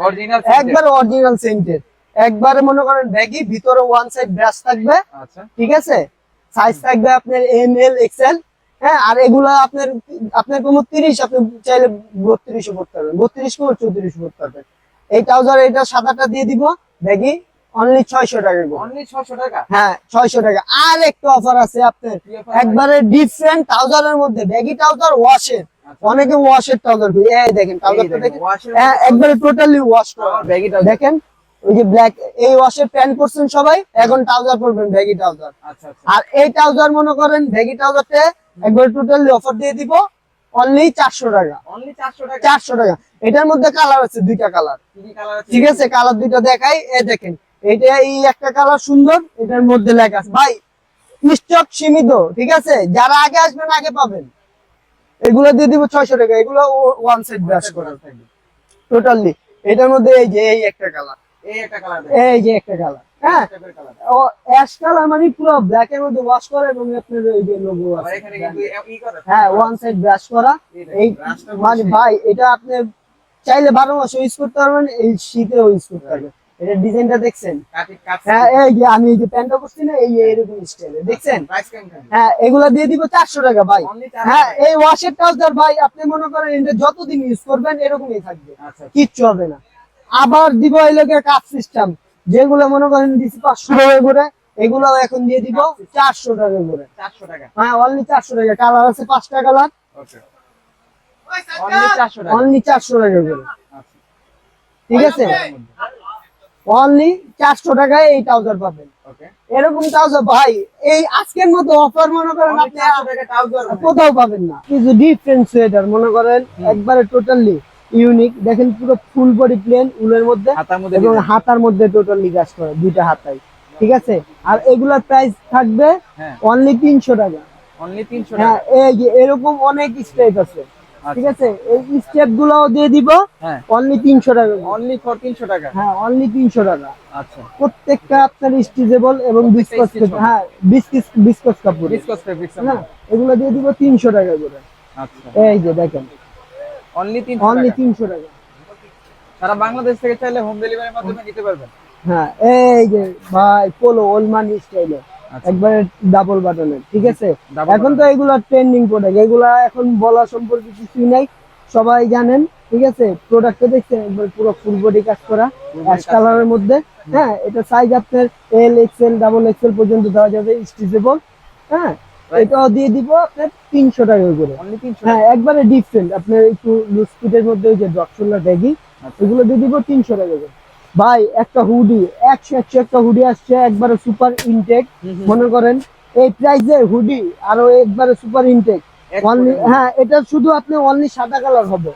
অরিজিনাল একবারে অরিজিনাল সেন্টের। একবারে মনে করেন ব্যাগি, ভিতরে ওয়ান সাইড ব্রাশ থাকবে, আচ্ছা। ঠিক আছে? সাইজ থাকবে আপনার ML XL। হ্যাঁ, আর এগুলা আপনার কোনো 30, আপনি চাইলে 32 করতে পারবেন, 32 করে 34 করতে পারবেন। এই ট্রাউজার, এটা সাদাটা দিয়ে দিব ব্যাগি, অনলি 600 টাকা করে। অনলি 600 টাকা। হ্যাঁ, 600 টাকা। আর একটা অফার আছে আপনার, কি offer? একবারে ডিফারেন্ট ট্রাউজারের মধ্যে, ব্যাগি ট্রাউজার ওয়াশের। অনেকে ওয়াশের ট্রাউজার, এই দেখেন ট্রাউজারটা দেখেন, হ্যাঁ, একবারে টোটালি ওয়াশ করা। ব্যাগিটাও দেখেন ওই যে ব্ল্যাক, এই ওয়াশের প্যান্ট পরছেন সবাই, এখন ট্রাউজার পরবেন ব্যাগি ট্রাউজার। আচ্ছা আচ্ছা। আর এই ট্রাউজার মনে করেন ব্যাগি ট্রাউজারটা একবার টোটালি অফার দিয়ে দিব, অনলি 400 টাকা। অনলি 400 টাকা। 400 টাকা। এটার মধ্যে কালার আছে, 2টা কালার, কি কি কালার আছে? ঠিক আছে? কালার 2টা দেখাই। এই দেখেন, এটা এই একটা কালার সুন্দর, এটার মধ্যে লেখা আছে ভাই স্টক সীমিত, ঠিক আছে? যারা আগে আসবেন আগে পাবেন। এগুলো দিয়ে দিব 600 টাকা। এগুলো ওয়ান সাইড ব্রাশ করা থাকবে টোটালি। এটার মধ্যে এই যে এই একটা কালার, এই একটা কালার এই যে একটা কালার, হ্যাঁ কালার। ও অ্যাশ কালার মানে পুরো ব্ল্যাক এর মধ্যে ওয়াশ করে এবং আপনার এই যে লোগো আবার আছে এখানে কিন্তু ই করা হ্যাঁ ওয়ান সাইড ব্রাশ করা। এই ব্রাশটা মানে ভাই এটা আপনি চাইলে 12 মাস ইউজ করতে পারবেন, এই শীতেও ইউজ করতে পারবেন। এটা ডিজাইনটা দেখছেন? হ্যাঁ এই যে আমি এই যে প্যান্টটা করছি না, এই এরকম স্টাইলে দেখছেন? প্রাইস কেমন থাকবে? হ্যাঁ এগুলা দিয়ে দিব 400 টাকা ভাই। Only 400 হ্যাঁ এই ওয়াশের ট্রাউজার ভাই আপনি মনে করেন এটা যতদিন ইউজ করবেন এরকমই থাকবে, আচ্ছা কিচ্ছু হবে না। আবার দিব এই লোকের কাপ সিস্টেম, যেগুলো মনে করেন দিছি 500 টাকা করে, এগুলো এখন দিয়ে দিব 400 টাকা করে। 400 টাকা। হ্যাঁ অনলি 400 টাকা। কালার আছে 5টা কালার, ওকে অনলি 400 টাকা। অনলি 400 টাকা করে। আচ্ছা ঠিক আছে, অনলি 400 টাকায় এই ট্রাউজার পাবেন। ওকে এরকম ট্রাউজার ভাই এই আজকের মতো অফার মনে করেন অনলি আপনি 400 টাকা ট্রাউজার কোথাও পাবেন না। কিছু ডিফারেন্ট সোয়েটার মনে করেন একবারে টোটালি ইউনিক, দেখেন পুরো ফুল বডি প্লেন উলের মধ্যে হাতার মধ্যে এবং design। হাতার মধ্যে টোটালি কাজ করে দুইটা হাতায়। ঠিক আছে, আর এগুলার প্রাইস থাকবে হ্যাঁ অনলি 300 টাকা। অনলি 300 হ্যাঁ টাকা। এই যে এরকম অনেক স্টেপ আছে। ঠিক আচ্ছা আছে, এই স্টেপ গুলাও দিয়ে দিব হ্যাঁ অনলি 300 টাকা করে। অনলি ফর 300 টাকা। হ্যাঁ অনলি 300 টাকা। আচ্ছা প্রত্যেকটা আপনার স্ট্রেচেবল এবং প্রত্যেকটা বিস্কস, stretchable। হ্যাঁ বিস্কস কাপড়। Discuss fabrics. হ্যাঁ এগুলো দিয়ে দিব 300 টাকা করে। আচ্ছা এই যে দেখেন অনলি 300 অনলি টাকা। 300 টাকা। সারা বাংলাদেশ থেকে চাইলে হোম ডেলিভারির মাধ্যমে নিতে পারবেন। হ্যাঁ এই যে ভাই পোলো ওলমানি স্টাইলে আচ্ছা একবারে ডাবল বাটনের। ঠিক আছে, Double এখন তো button। এগুলা ট্রেন্ডিং প্রোডাক্ট, এগুলা এখন বলা সম্পর্কে কিছুই নাই, সবাই জানেন। ঠিক আছে, প্রোডাক্টটা দেখছেন একবার পুরো ফুল বডি কাজ করা অ্যাশ কাজ কালারের মধ্যে। হ্যাঁ এটা সাইজ আপনার এল এক্সএল ডাবল এক্সএল পর্যন্ত দেওয়া যাবে, স্ট্রেচেবল। হ্যাঁ এটাও দিয়ে দিব আপনার 300 টাকা করে। অনলি 300 হ্যাঁ টাকা। একবারে ডিফারেন্ট আপনার একটু লুজ ফিটের মধ্যে ওই যে ড্রপ শোল্ডার ব্যাগি, আচ্ছা এগুলো দিয়ে দিব 300 টাকা করে। ভাই একটা হুডি 100 একটা হুডি আসছে একবারে সুপার ইনটেক, মনে করেন এই প্রাইসে হুডি আরো একবারে সুপার ইনটেক অনলি। হ্যাঁ এটা শুধু আপনি অনলি সাদা কালার হবে।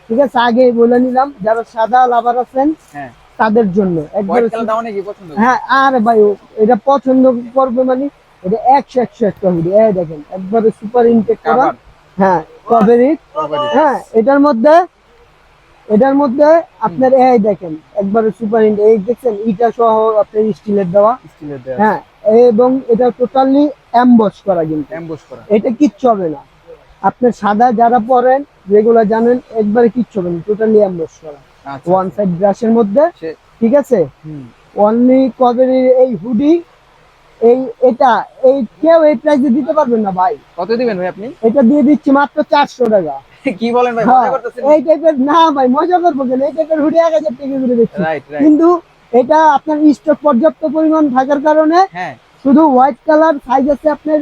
ঠিক আছে, আগে বলে নিলাম যারা সাদা লাভার আছেন হ্যাঁ তাদের জন্য একবারে হোয়াইট কালার দাও নাকি পছন্দ? হ্যাঁ আরে ভাই এটা পছন্দ করবে মানে এটা 100 একটা হুডি। এই দেখেন একবারে সুপার ইনটেক করা। কাভার হ্যাঁ কভারিক। কভারি হ্যাঁ এটার মধ্যে আপনার এই দেখেন একবারে সুপার ইনটেক, এই দেখছেন ইটা সহ আপনার স্টিলের দেওয়া। স্টিলের দেয়া হ্যাঁ এবং এটা টোটালি এমবস করা, কিন্তু এমবস করা। এটা কিচ্ছু হবে না। আপনার সাদা যারা পরেন যেগুলো জানেন একবারে কিচ্ছু হবে না, টোটালি এমবস করা আচ্ছা ওয়ান সাইড ব্রাশের মধ্যে। সে- ঠিক আছে, হুম অনলি কভারের এই হুডি এই এটা এই কেউ এই প্রাইসে দিতে পারবেন না ভাই। কত দিবেন ভাই আপনি? এটা দিয়ে দিচ্ছি মাত্র 400 টাকা। কি বলেন ভাই, হ্যাঁ, মজা করতেছেন? এই টাইপের না ভাই মজা করবো কেন, এই টাইপের হুডি 1000 টাকা করে দিচ্ছি। রাইট রাইট কিন্তু এটা আপনার স্টক পর্যাপ্ত পরিমাণ থাকার কারণে হ্যাঁ শুধু হোয়াইট কালার সাইজ আছে আপনার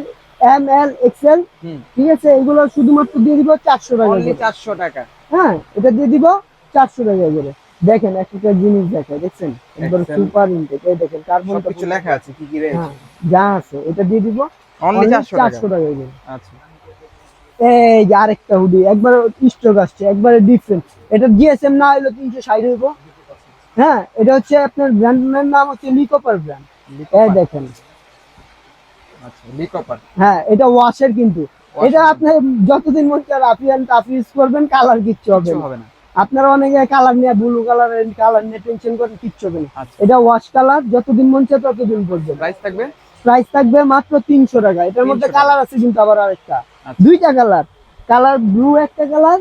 এম এল এক্সেল। হুম ঠিক আছে, এগুলো শুধুমাত্র দিয়ে দিব 400 টাকা অনলি করে। 400 টাকা। হ্যাঁ এটা দিয়ে দিব 400 টাকা করে। দেখেন একটা জিনিস দেখেন, দেখছেন একবার Excel। সুপার ইনটেক, এই দেখেন কার্বন সবকিছু লেখা আছে কি কি রয়েছে। হ্যাঁ যা আছে এটা দিয়ে দিব অনলি 400 টাকা। 400 টাকা করে। আচ্ছা এই যে আরেকটা হুডি একবার স্টক আসছে একবারে ডিফারেন্ট, এটা জিএসএম না হইলো 360 হইব। হ্যাঁ এটা হচ্ছে আপনার ব্র্যান্ডের নাম হচ্ছে লিকপার ব্র্যান্ড। এই দেখেন আচ্ছা লিকপার। হ্যাঁ এটা ওয়াশের, কিন্তু এটা আপনি যতদিন মন চায় রাফিয়ান টাফ ইউজ করবেন, কালার কিচ্ছু হবে কিছু না। হবে না। আপনারা অনেকে কালার নিয়ে ব্লু কালার নিয়ে টেনশন করেন, কিচ্ছু হবে না। আচ্ছা এটা ওয়াশ কালার, যতদিন মন চায় ততদিন পর্যন্ত। প্রাইস থাকবে প্রাইস থাকবে মাত্র 300 টাকা। এটার মধ্যে 300 টাকা। কালার আছে কিন্তু আবার আরেকটা, আচ্ছা দুইটা কালার ব্লু একটা কালার,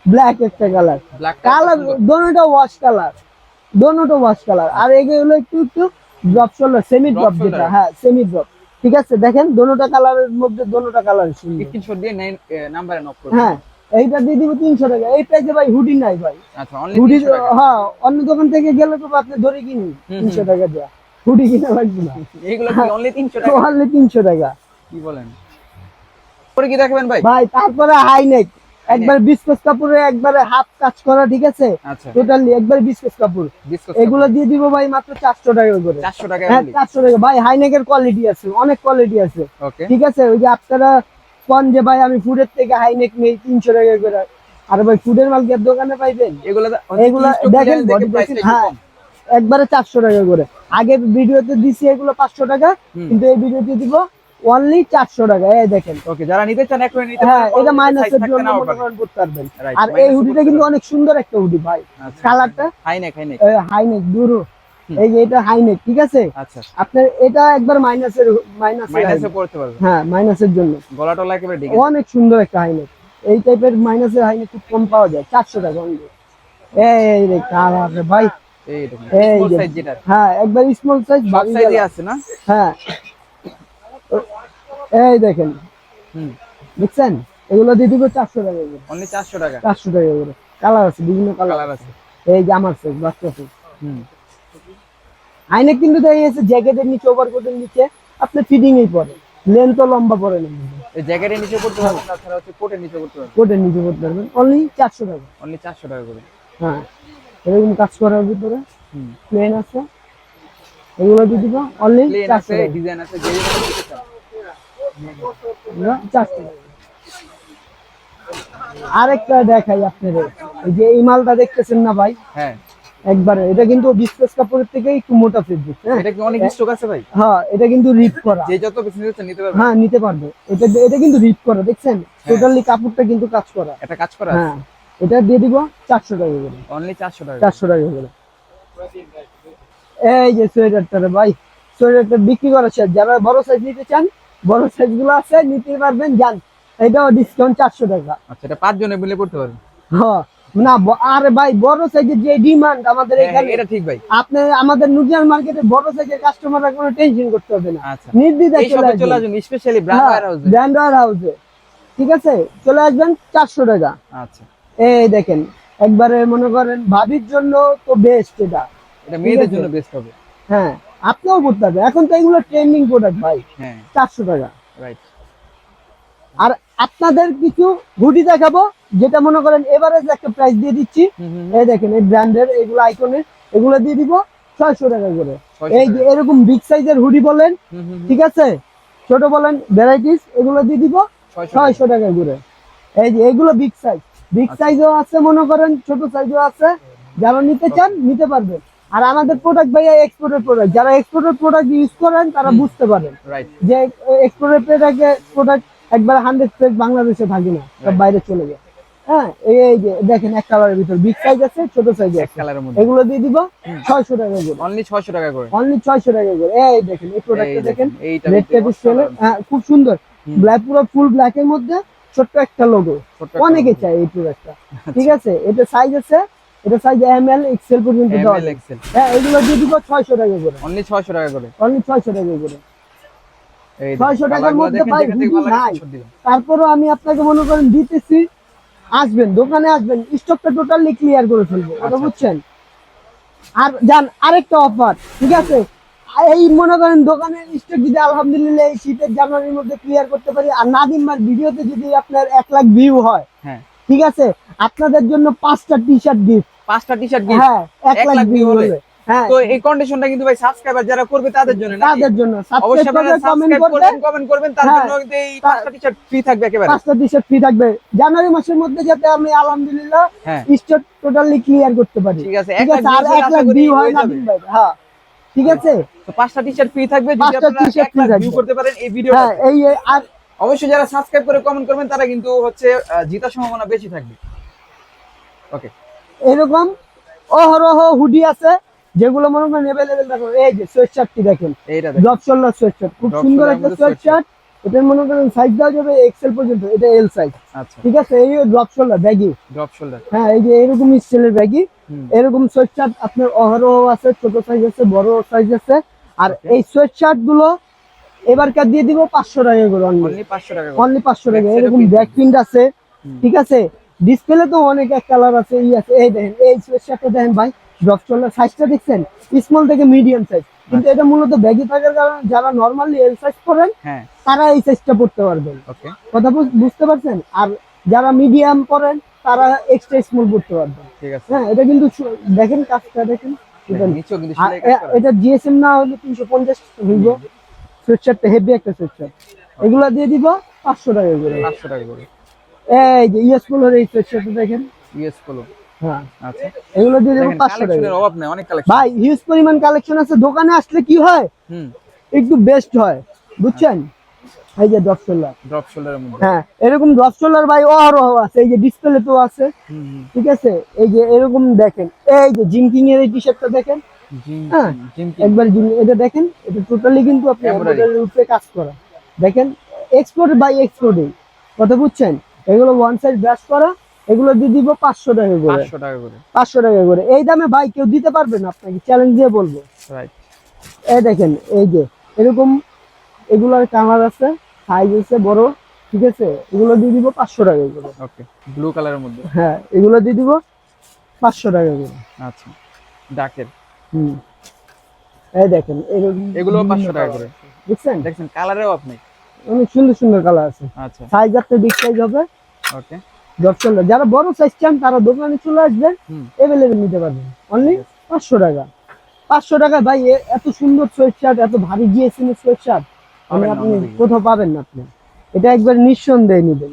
ব্ল্যাক একটা কালার। ব্ল্যাক কালার দোনোটা ওয়াশ কালার। আর এগুলো হলো একটু drop shoulder, semi Drop drop shoulder। যেটা, হ্যাঁ সেমি ড্রপ। ঠিক আছে, দেখেন দোনোটা কালারের মধ্যে দোনোটা কালার সুন্দর। স্ক্রিনশট দিয়ে নাম্বারে নক করুন। হ্যাঁ এইটা দিয়ে দিব 300 টাকা। এই প্রাইসে ভাই হুডি নাই ভাই। আচ্ছা অনলি হুডি 300 টাকা। হ্যাঁ অন্য দোকান থেকে গেলে তো আপনি ধরে কিনি 300 টাকা দেয়া, হুডি কিনা লাগবে না। এইগুলো কি অনলি 300 টাকা? অনলি 300 টাকা। কি বলেন? পরে কি দেখাবেন ভাই? ভাই তারপরে হাইনেক একবার বিস্কস কাপড়ে একবারে হাফ কাজ করা। ঠিক আছে, আচ্ছা টোটালি একবার বিস্কস কাপড়। ডিসকাস এগুলো দিয়ে দিব ভাই মাত্র 400 টাকা করে। 400 টাকা হ্যাঁ অনলি। 400 টাকা ভাই। হাইনেকের কোয়ালিটি আছে, অনেক কোয়ালিটি আছে। ওকে ঠিক আছে, ওই যে আপনারা কোন যে ভাই আমি ফুডের থেকে হাইনেক নেই 300 টাকা করে, আর ভাই ফুডের মাল কি আর দোকানে পাইবেন? এগুলো এগুলা দেখেন body প্রাইসটা দেখেন, হ্যাঁ একবারে 400 টাকা করে। আগের ভিডিওতে দিছি এগুলো 500 টাকা, কিন্তু এই ভিডিওতে দিব অনলি 400 টাকা। এই দেখেন, ওকে যারা নিতে চান এখন নিতে হ্যাঁ পারেন। এটা মাইনাসের থাকতে জন্য নাও মনে পারেন। করেন করতে পারবেন। Right, আর এই minus হুডিটা করতে কিন্তু পারবেন। অনেক সুন্দর একটা হুডি ভাই, আচ্ছা কালারটা হাইনেক হাইনেক দুরু এই যে এটা হাইনেক, ঠিক আছে? আচ্ছা, আপনার এটা একবার মাইনাসের মাইনাসে পড়তে পারবে। হ্যাঁ, মাইনাসের জন্য গলা টলা একেবারে ঢেকে অনেক সুন্দর একটা হাইনেক। এই টাইপের মাইনাসের হাইনেক খুব কম পাওয়া যায়, 400 টাকা অনলি। এই রে কালার রে ভাই, এইরকম এই স্মল যে সাইজ যেটা হ্যাঁ একবার স্মল সাইজ সব সাইজই আছে না? হ্যাঁ এই দেখেন, হুম, দেখছেন? এগুলো দিয়ে দিব 400 টাকা করে। অনলি 400 টাকা। 400 টাকা করে। কালার আছে, বিভিন্ন কালার কালার আছে। এই যে আমার সাইজ, বাচ্চা সাইজ। হুম, হাইনেক কিন্তু দেখা গেছে জ্যাকেটের নিচে, ওভারকোটের নিচে আপনার ফিটিং এই পরে, লেন্থও লম্বা পড়ে না, এই জ্যাকেটের নিচে পড়তে পারবে, তাছাড়া হচ্ছে কোটের নিচে পড়তে পারবে। কোটের নিচে পড়তে পারবেন অনলি 400 টাকা। অনলি 400 টাকা করে। হ্যাঁ, এরকম কাজ করার ভিতরে হুম, প্লেন আছে, এগুলো দিয়ে দিব অনলি প্লেন 400 আছে, টাকা। ডিজাইন আছে, যে যেটা নিতে চান। এগুলো 400 টাকা। আরেকটা দেখাই আপনাদের, এই যে এই মালটা দেখতেছেন না ভাই, হ্যাঁ, একবারে এটা কিন্তু ডিসপ্লেস কাপড়ের থেকে একটু মোটা ফেব্রিক। হ্যাঁ, এটা কি অনেক স্টক আছে ভাই? হ্যাঁ এটা কিন্তু রিপ করা। যে যত পিস নিতে চান নিতে পারবে। হ্যাঁ, নিতে পারবে। এটা এটা কিন্তু রিপ করা, দেখছেন? টোটালি কাপড়টা কিন্তু কাজ করা। এটা কাজ করা আছে। হ্যাঁ, এটা দিয়ে দিব 400 টাকা করে। অনলি 400 টাকা। 400 টাকা করে। এই যে সোয়েটারটা রে ভাই, সোয়েটারটা বিক্রি করা শেষ। যারা বড় সাইজ নিতে চান, বড় সাইজ গুলো আছে, নিতে পারবেন, যান। এটাও ডিসকাউন্ট 400 টাকা। আচ্ছা, এটা 5 জনে মিলে পড়তে পারবে। হ্যাঁ, না আরে ভাই, বড় সাইজের যে ডিমান্ড আমাদের হ্যাঁ, এখানে, এটা ঠিক ভাই। আপনি আমাদের নুজিয়ান মার্কেটে বড় সাইজের কাস্টমাররা কোনো টেনশন করতে হবে না। আচ্ছা, নির্দ্বিধায় এই শপে চলে আসুন, স্পেশালি ব্র্যান্ড ওয়্যার হাউসে। ব্র্যান্ড ওয়্যার হাউসে, ঠিক আছে? চলে আসবেন 400 টাকা। আচ্ছা, এই দেখেন, একবারে মনে করেন ভাবির জন্য তো বেস্ট এটা। এটা মেয়েদের আছে? জন্য বেস্ট হবে। হ্যাঁ, আপনিও করতে হবে, এখন তো এগুলো ট্রেন্ডিং প্রোডাক্ট ভাই। হ্যাঁ, 400 টাকা। রাইট। আর আপনাদের কিছু হুডি দেখাবো, যেটা মনে করেন এভারেজ একটা প্রাইস দিয়ে দিচ্ছি। এই দেখেন, এই ব্র্যান্ডের, এগুলো আইকনের, এগুলো দিয়ে দিব 600 টাকা করে। 600 এই যে এরকম বিগ সাইজের হুডি বলেন, ঠিক আছে, ছোট বলেন, ভ্যারাইটিস, এগুলো দিয়ে দিব 600 টাকা করে। এই যে এগুলো বিগ সাইজ, বিগ সাইজও আছে, মনে করেন ছোট সাইজও আছে। যারা নিতে চান নিতে পারবেন। আর আমাদের প্রোডাক্ট ভাইয়া এক্সপোর্টের প্রোডাক্ট, যারা এক্সপোর্টের প্রোডাক্ট ইউজ করেন তারা বুঝতে পারেন রাইট। যে এক্সপোর্টের প্রোডাক্ট একবার 100% বাংলাদেশে থাকে না, সব বাইরে চলে যায়। হ্যাঁ, এই যে দেখেন, এক কালারের ভিতর বিগ সাইজ আছে, ছোট সাইজ এক আছে, কালারের মধ্যে এগুলো দিয়ে দিব 600 টাকা করে। অনলি 600 টাকা করে। অনলি 600 টাকা করে। এই দেখেন, এই প্রোডাক্টটা দেখেন, এইটা রেড টেপ স্টাইলে, হ্যাঁ খুব সুন্দর, ব্ল্যাক, পুরো ফুল ব্ল্যাক এর মধ্যে ছোট্ট একটা লোগো। অনেকে চায় এই প্রোডাক্টটা, ঠিক আছে? এটা সাইজ আছে, এটা সাইজ এমএল এক্সেল পর্যন্ত দেওয়া এমএল যায়। এক্সেল। হ্যাঁ, এগুলো দিয়ে দিব 600 টাকা করে। অনলি 600 টাকা করে। অনলি 600 টাকা করে। এই 600 টাকার মধ্যে ভাই হুডি নাই, দিলাম। তারপরও আমি আপনাকে মনে করেন দিতেছি। আসবেন, দোকানে আসবেন, স্টকটা টোটালি ক্লিয়ার করে ফেলবো, কথা বুঝছেন? আর যান, আরেকটা অফার, ঠিক আছে? এই মনে করেন দোকানের স্টক যদি আলহামদুলিল্লাহ এই শীতের জানুয়ারির মধ্যে ক্লিয়ার করতে পারি, আর নাদিম ভাইয়ের ভিডিওতে যদি আপনার 1 লাখ ভিউ হয়, হ্যাঁ, ঠিক আছে, আপনাদের জন্য 5টা টি-শার্ট গিফট। 5টা টি-শার্ট গিফট। হ্যাঁ, 1 লাখ ভিউ হলে। হ্যাঁ, তো এই কন্ডিশনটা কিন্তু ভাই সাবস্ক্রাইবার যারা করবে তাদের জন্য, নাকি? তাদের জন্য অবশ্যই সাবস্ক্রাইব আপনারা করবেন, কমেন্ট সাবস্ক্রাইব করবেন, করবেন, কমেন্ট করবেন, তার হ্যাঁ, জন্য কিন্তু এই 5টা টি-শার্ট ফ্রি থাকবে একেবারে। 5টা টি-শার্ট ফ্রি থাকবে জানুয়ারি মাসের মধ্যে, যাতে আমি আলহামদুলিল্লাহ হ্যাঁ, স্টক টোটালি ক্লিয়ার করতে পারি। ঠিক আছে, ঠিক 1 আছে, আর লাখ 1 লাখ ভিউ হয় হয়ে যাবে। নাদিম ভাই। হ্যাঁ, ঠিক আছে, তো 5টা টি-শার্ট ফ্রি থাকবে যদি 5টা আপনারা টি-শার্ট 1 ফ্রি লাখ থাকবে। ভিউ করতে পারেন এই ভিডিওটা। হ্যাঁ, এই আর অবশ্যই যারা সাবস্ক্রাইব করে কমেন্ট করবেন তারা কিন্তু হচ্ছে জেতার সম্ভাবনা বেশি থাকবে। ওকে, এরকম অহরহ হুডি আছে, যেগুলো মনে করেন अवेलेबल রাখো। এই যে সোয়েটশার্টটি দেখেন, এইটা দেখুন, ড্রপ শোল্ডার সোয়েটশার্ট, খুব Drop সুন্দর shoulder একটা মধ্যে সোয়েটশার্ট। এটা মনে করেন সাইজ দেওয়া যাবে এক্সেল পর্যন্ত, এটা এল সাইজ, আচ্ছা, ঠিক আছে? এই drop shoulder baggy. Drop shoulder. হ্যাঁ, এই যে এরকম স্টাইলের ব্যাগি, এরকম সোয়েটশার্ট আপনার অহরহ আছে, ছোট সাইজ আছে, বড় সাইজ আছে। আর এই সোয়েটশার্ট গুলো এবারকার দিয়ে দিব 500 টাকা করে। অনলি 500 টাকা করে। অনলি 500 টাকা। Back side এরকম ও ব্যাক প্রিন্ট আছে, হুম। ঠিক আছে? ডিসপ্লে তো অনেক এক কালার আছে, ই আছে। এই দেখেন, এই সোয়েটশার্টটা দেখেন ভাই, ড্রপ শোল্ডার সাইজটা দেখছেন, স্মল থেকে মিডিয়াম সাইজ, কিন্তু এটা মূলত ব্যাগি থাকার কারণে যারা নরমালি এল সাইজ পরেন হ্যাঁ, তারা এই সাইজটা পড়তে পারবেন, ওকে, কথা বুঝতে পারছেন? আর যারা মিডিয়াম পরেন তারা এক্সট্রা স্মল পড়তে পারবেন। ঠিক আছে। হ্যাঁ, এটা কিন্তু দেখেন, কাজটা দেখেন, নিচেও কিন্তু আর সেলাই কাজ করা। এটা জিএসএম না হলে 350 হইব। সোয়েটশার্টটা হেভি একটা সোয়েটশার্ট, এগুলা দিয়ে দিব 500 টাকা করে। 500 টাকা করে। এই যে ইউএস পোলোর এই সোয়েটশার্টটা দেখেন, ইউএস পোলো। হ্যাঁ, আচ্ছা, এগুলো দিয়ে দিব দেখেন 500 টাকা। কালেকশনের অভাব নাই, অনেক কালেকশন। ভাই হিউজ পরিমাণ কালেকশন আছে, দোকানে আসলে কি হয় হুম, একটু বেস্ট হয়, বুঝছেন? এই যে ড্রপ শোল্ডার, ড্রপ শোল্ডারের মধ্যে। হ্যাঁ, এরকম ড্রপ শোল্ডার ভাই অহরহ আছে, এই যে ডিসপ্লে তো আছে, হুম, ঠিক আছে? এই যে এরকম দেখেন, এই যে জিঙ্কিং এর এই টি-শার্টটা দেখেন, হ্যাঁ, একবার এটা দেখেন, এটা টোটালি কিন্তু আপনি এমব্রয়ডারির উপরে কাজ করা। দেখেন এক্সপোর্ট বাই এক্সপোর্ট, কথা বুঝছেন? এগুলো ওয়ান সাইড ব্রাশ করা, এগুলো দিয়ে দিব 500 টাকা করে। 500 টাকা করে। 500 টাকা করে। এই দামে ভাই কেউ দিতে পারবে না, আপনাকে চ্যালেঞ্জ দিয়ে বলবো। রাইট। এই দেখেন, এই যে এরকম এগুলোর কালার আছে, সাইজ আছে বড়, ঠিক আছে? এগুলো দিয়ে দিব 500 টাকা করে। ওকে, ব্লু কালারের মধ্যে। হ্যাঁ, এগুলো দিয়ে দিব 500 টাকা করে। আচ্ছা, ডাকের। এই দেখেন এগুলো 500 টাকা করে। বুঝছেন? দেখছেন কালারেও আপনি অনেক সুন্দর সুন্দর কালার আছে। আচ্ছা, সাইজ আপনার বিগ সাইজ হবে। ওকে। যারা বড় সাইজ চান তারা দোকানে চলে আসবেন, এভেলেবেল নিতে পারবেন। অনলি 500 টাকা। 500 টাকা ভাই এত সুন্দর সোয়েট শার্ট, এত ভারী জিএসএম এর সোয়েট শার্ট আপনি কোথাও পাবেন না। আপনি এটা একবার নিঃসন্দেহে নেবেন।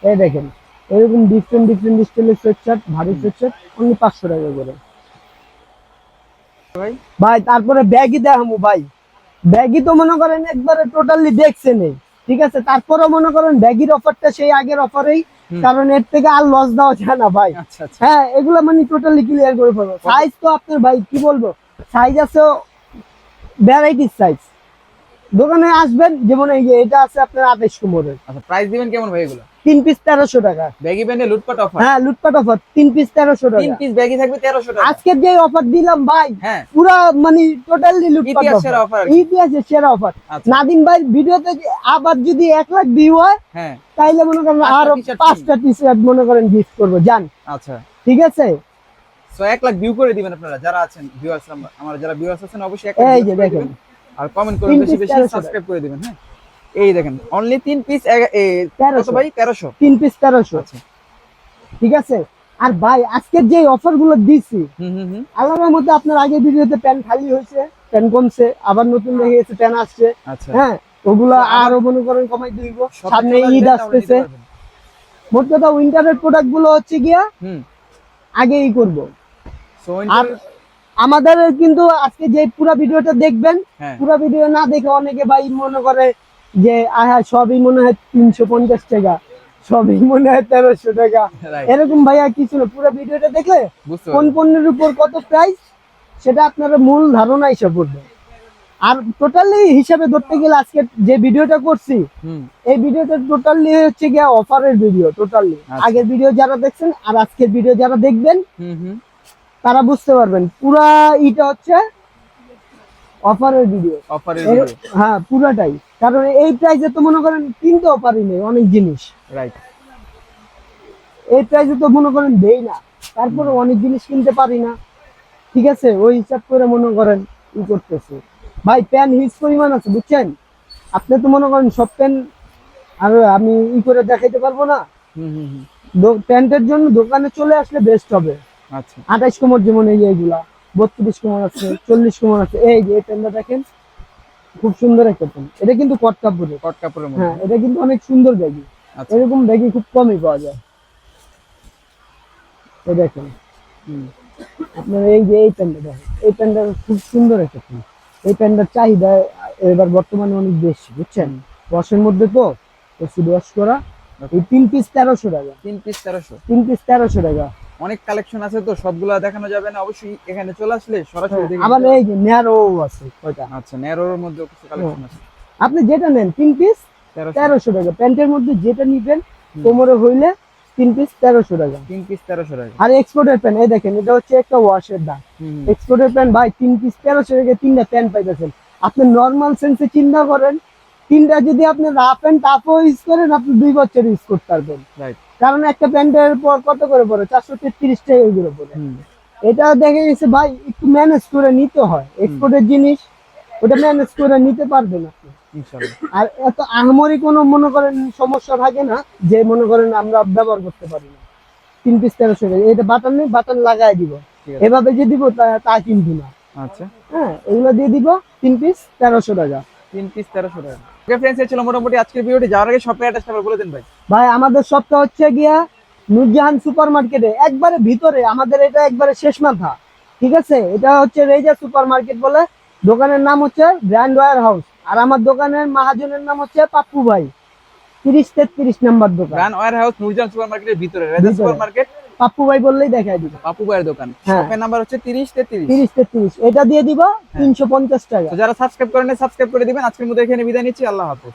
এই দেখেন এরকম ডিফারেন্ট ডিফারেন্ট স্টাইলের সোয়েট শার্ট, ভারী সোয়েট শার্ট, অনলি 500 টাকা করে। ভাই তারপরে ব্যাগই দেখামু ভাই। ব্যাগই তো মনে করেন একবারে টোটালি দেখছেন, ঠিক আছে? তারপরে মনে করেন ব্যাগির অফারটা সেই আগের অফারেই, কারণ এর থেকে আর লস দেওয়া যায় না ভাই। হ্যাঁ, এগুলো মানে টোটালি ক্লিয়ার করে ফেলবো। সাইজ তো আপনার ভাই কি বলবো, সাইজ আছে ভ্যারাইটিস সাইজ। দোকানে আসবেন, যেমন এই যে এটা আছে আপনার 28 কোমরের। আচ্ছা, প্রাইস দিবেন কেমন ভাই এগুলো? 3 পিস 1300 টাকা। ব্যাগি প্যান্টে লুটপাট অফার। হ্যাঁ, লুটপাট অফার। 3 পিস 1300 টাকা। 3 পিস ব্যাগি থাকবে 1300 টাকা। আজকে যে অফার দিলাম ভাই, হ্যাঁ, পুরো মানে টোটালি লুটপাট ইতিহাসের অফার। ইতিহাসের সেরা অফার। আচ্ছা। নাদিম ভাই ভিডিওতে আবার যদি 1 লাখ ভিউ হয়, হ্যাঁ, তাইলে মনে করেন আরো 5টা টি-শার্ট মনে করেন গিফট করব জান। আচ্ছা, ঠিক আছে? সো 1 লাখ ভিউ করে দিবেন আপনারা যারা আছেন ভিউয়ার্স। আমার যারা ভিউয়ার্স আছেন অবশ্যই 1 লাখ এই views যে করে দেখেন, দিবেন। আর কমেন্ট করবেন বেশি বেশি, সাবস্ক্রাইব করে দিবেন। হ্যাঁ, এই দেখেন অনলি 3 পিস 1300 ভাই 1300। 3 পিস 1300। আচ্ছা, ঠিক আছে? আর ভাই আজকের যে অফার গুলো দিছি, হুম। আল্লাহর মধ্যে আপনার আগে ভিডিওতে প্যান খালি হয়েছে, প্যান কমছে, আবার নতুন দেখে গেছে প্যান আসছে। আচ্ছা, হ্যাঁ, ওগুলো আরো মনে করেন কমাই দিব। সামনে ঈদ আসতেছে। মোট কথা উইন্টারের প্রোডাক্ট গুলো হচ্ছে গিয়া আগেই করব। সো আর আমাদের কিন্তু আজকে যে পুরো ভিডিওটা দেখবেন, হ্যাঁ, পুরো ভিডিও না দেখে অনেকে ভাই মনে করে যে সবই মনে হয় 350 টাকা, সবই মনে হয় 1300 টাকা। এরকম ভাইয়া কিছু না, পুরো ভিডিওটা দেখলে কোন পণ্যের উপর কত প্রাইস সেটা আপনারা মূল ধারণা হিসাব করবেন। আর টোটালি হিসাবে ধরতে গেলে আজকে যে ভিডিওটা করছি, এই ভিডিওটা টোটালি হচ্ছে গিয়া অফারের ভিডিও। টোটালি আগের ভিডিও যারা দেখছেন আর আজকের ভিডিও যারা দেখবেন, তারা বুঝতে পারবেন পুরা এটা হচ্ছে অফারের ভিডিও। হ্যাঁ, পুরাটাই। কারণ এই প্রাইসে তো মনে করেন কিনতেও পারি না অনেক জিনিস। রাইট। এই প্রাইসে তো মনে করেন দেই না, তারপরে অনেক জিনিস কিনতে পারি না। ঠিক আছে? ওই হিসাব করে মনে করেন ই করতেছে। ভাই প্যান হিউজ পরিমাণ আছে, বুঝছেন? আপনি তো মনে করেন সব প্যান আর আমি ই করে দেখাইতে পারবো না। প্যান্টের জন্য দোকানে চলে আসলে বেস্ট হবে। আচ্ছা, 28 কোমর যেমন এই এইগুলা, 32 কোমর আছে, 40 কোমর আছে। এই যে এই প্যান্টটা দেখেন, খুব সুন্দর একটা প্যান্ট। এটা কিন্তু কট কাপড়ের মধ্যে। হ্যাঁ, এটা কিন্তু অনেক সুন্দর ব্যাগি। এরকম ব্যাগি খুব কমই পাওয়া যায়। এই দেখেন আপনার এই যে এই প্যান্টটা দেখেন, এই প্যান্টটা খুব সুন্দর একটা প্যান্ট। এই প্যান্টটার চাহিদা এবার বর্তমানে অনেক বেশি, বুঝছেন? ওয়াশের মধ্যে তো শুধু ওয়াশ করা। এই 3 পিস 1300 টাকা। 3 পিস 1300। 3 পিস 1300 টাকা। অনেক কালেকশন আছে তো, সবগুলা দেখানো যাবে না, অবশ্যই এখানে চলে আসলে সরাসরি দেখে। আবার এই যে ন্যারো আছে কয়টা। আচ্ছা, ন্যারোর মধ্যে কিছু কালেকশন আছে। আপনি যেটা নেন 3 পিস 1300 টাকা। প্যান্টের মধ্যে যেটা নিবেন কোমরে হইলে 3 পিস 1300 টাকা। 3 পিস 1300 টাকা। আর এক্সপোর্টের প্যান্ট এই দেখেন, এটা হচ্ছে একটা ওয়াশের দাম। এক্সপোর্টের প্যান্ট ভাই 3 পিস 1300 টাকা, 3টা প্যান্ট পাইতেছেন। আপনি নরমাল সেন্সে চিন্তা করেন, 3টা যদি আপনি রাফ এন্ড টাফও ইউজ করেন, আপনি 2 বছর ইউজ করতে পারবেন। রাইট। কারণ একটা প্যান্টের পর কত করে পড়ে? 433 টাকা করে পড়ে। এটা দেখে গেছে ভাই একটু ম্যানেজ করে নিতে হয়। এক্সপোর্টের জিনিস ওটা ম্যানেজ করে নিতে পারবেন আপনি ইনশাআল্লাহ। আর এত আহামরি কোনো মনে করেন সমস্যা থাকে না যে মনে করেন আমরা ব্যবহার করতে পারি না। 3 পিস 1300 টাকা। এটা বাটন নেই, বাটন লাগাই দিব। এভাবে যে দিব তা কিন্তু না। আচ্ছা, হ্যাঁ, এগুলো দিয়ে দিব 3 পিস 1300 টাকা। 3 পিস 1300 টাকা। ওকে ফ্রেন্ডস, এই ছিল মোটামুটি আজকের ভিডিওটি। যাওয়ার আগে শপের অ্যাড্রেসটা আবার বলে দেন ভাই। ভাই আমাদের শপটা হচ্ছে গিয়া নূরজাহান সুপার মার্কেটে একবারে ভিতরে। আমাদের এটা একবারে শেষ মাথা। ঠিক আছে? এটা হচ্ছে রেজা সুপার মার্কেট বলে। দোকানের নাম হচ্ছে গ্র্যান্ড ওয়্যার হাউস। আর আমার দোকানের মাহাজনের নাম হচ্ছে পাপ্পু ভাই। 30-33 নাম্বার দোকান। Grand warehouse Noorjahan super মার্কেটের ভিতরে, রেজা সুপার মার্কেট পাপ্পু ভাই বললেই দেখাই দিব। পাপু ভাইয়ের দোকান, হ্যাঁ। শপের নাম্বার হচ্ছে 3033। 30-33 এটা দিয়ে দিব 350 টাকা। তো যারা সাবস্ক্রাইব করেন সাবস্ক্রাইব করে দিবেন। আজকের মতো এখানে বিদায় নিচ্ছি, আল্লাহ হাফেজ।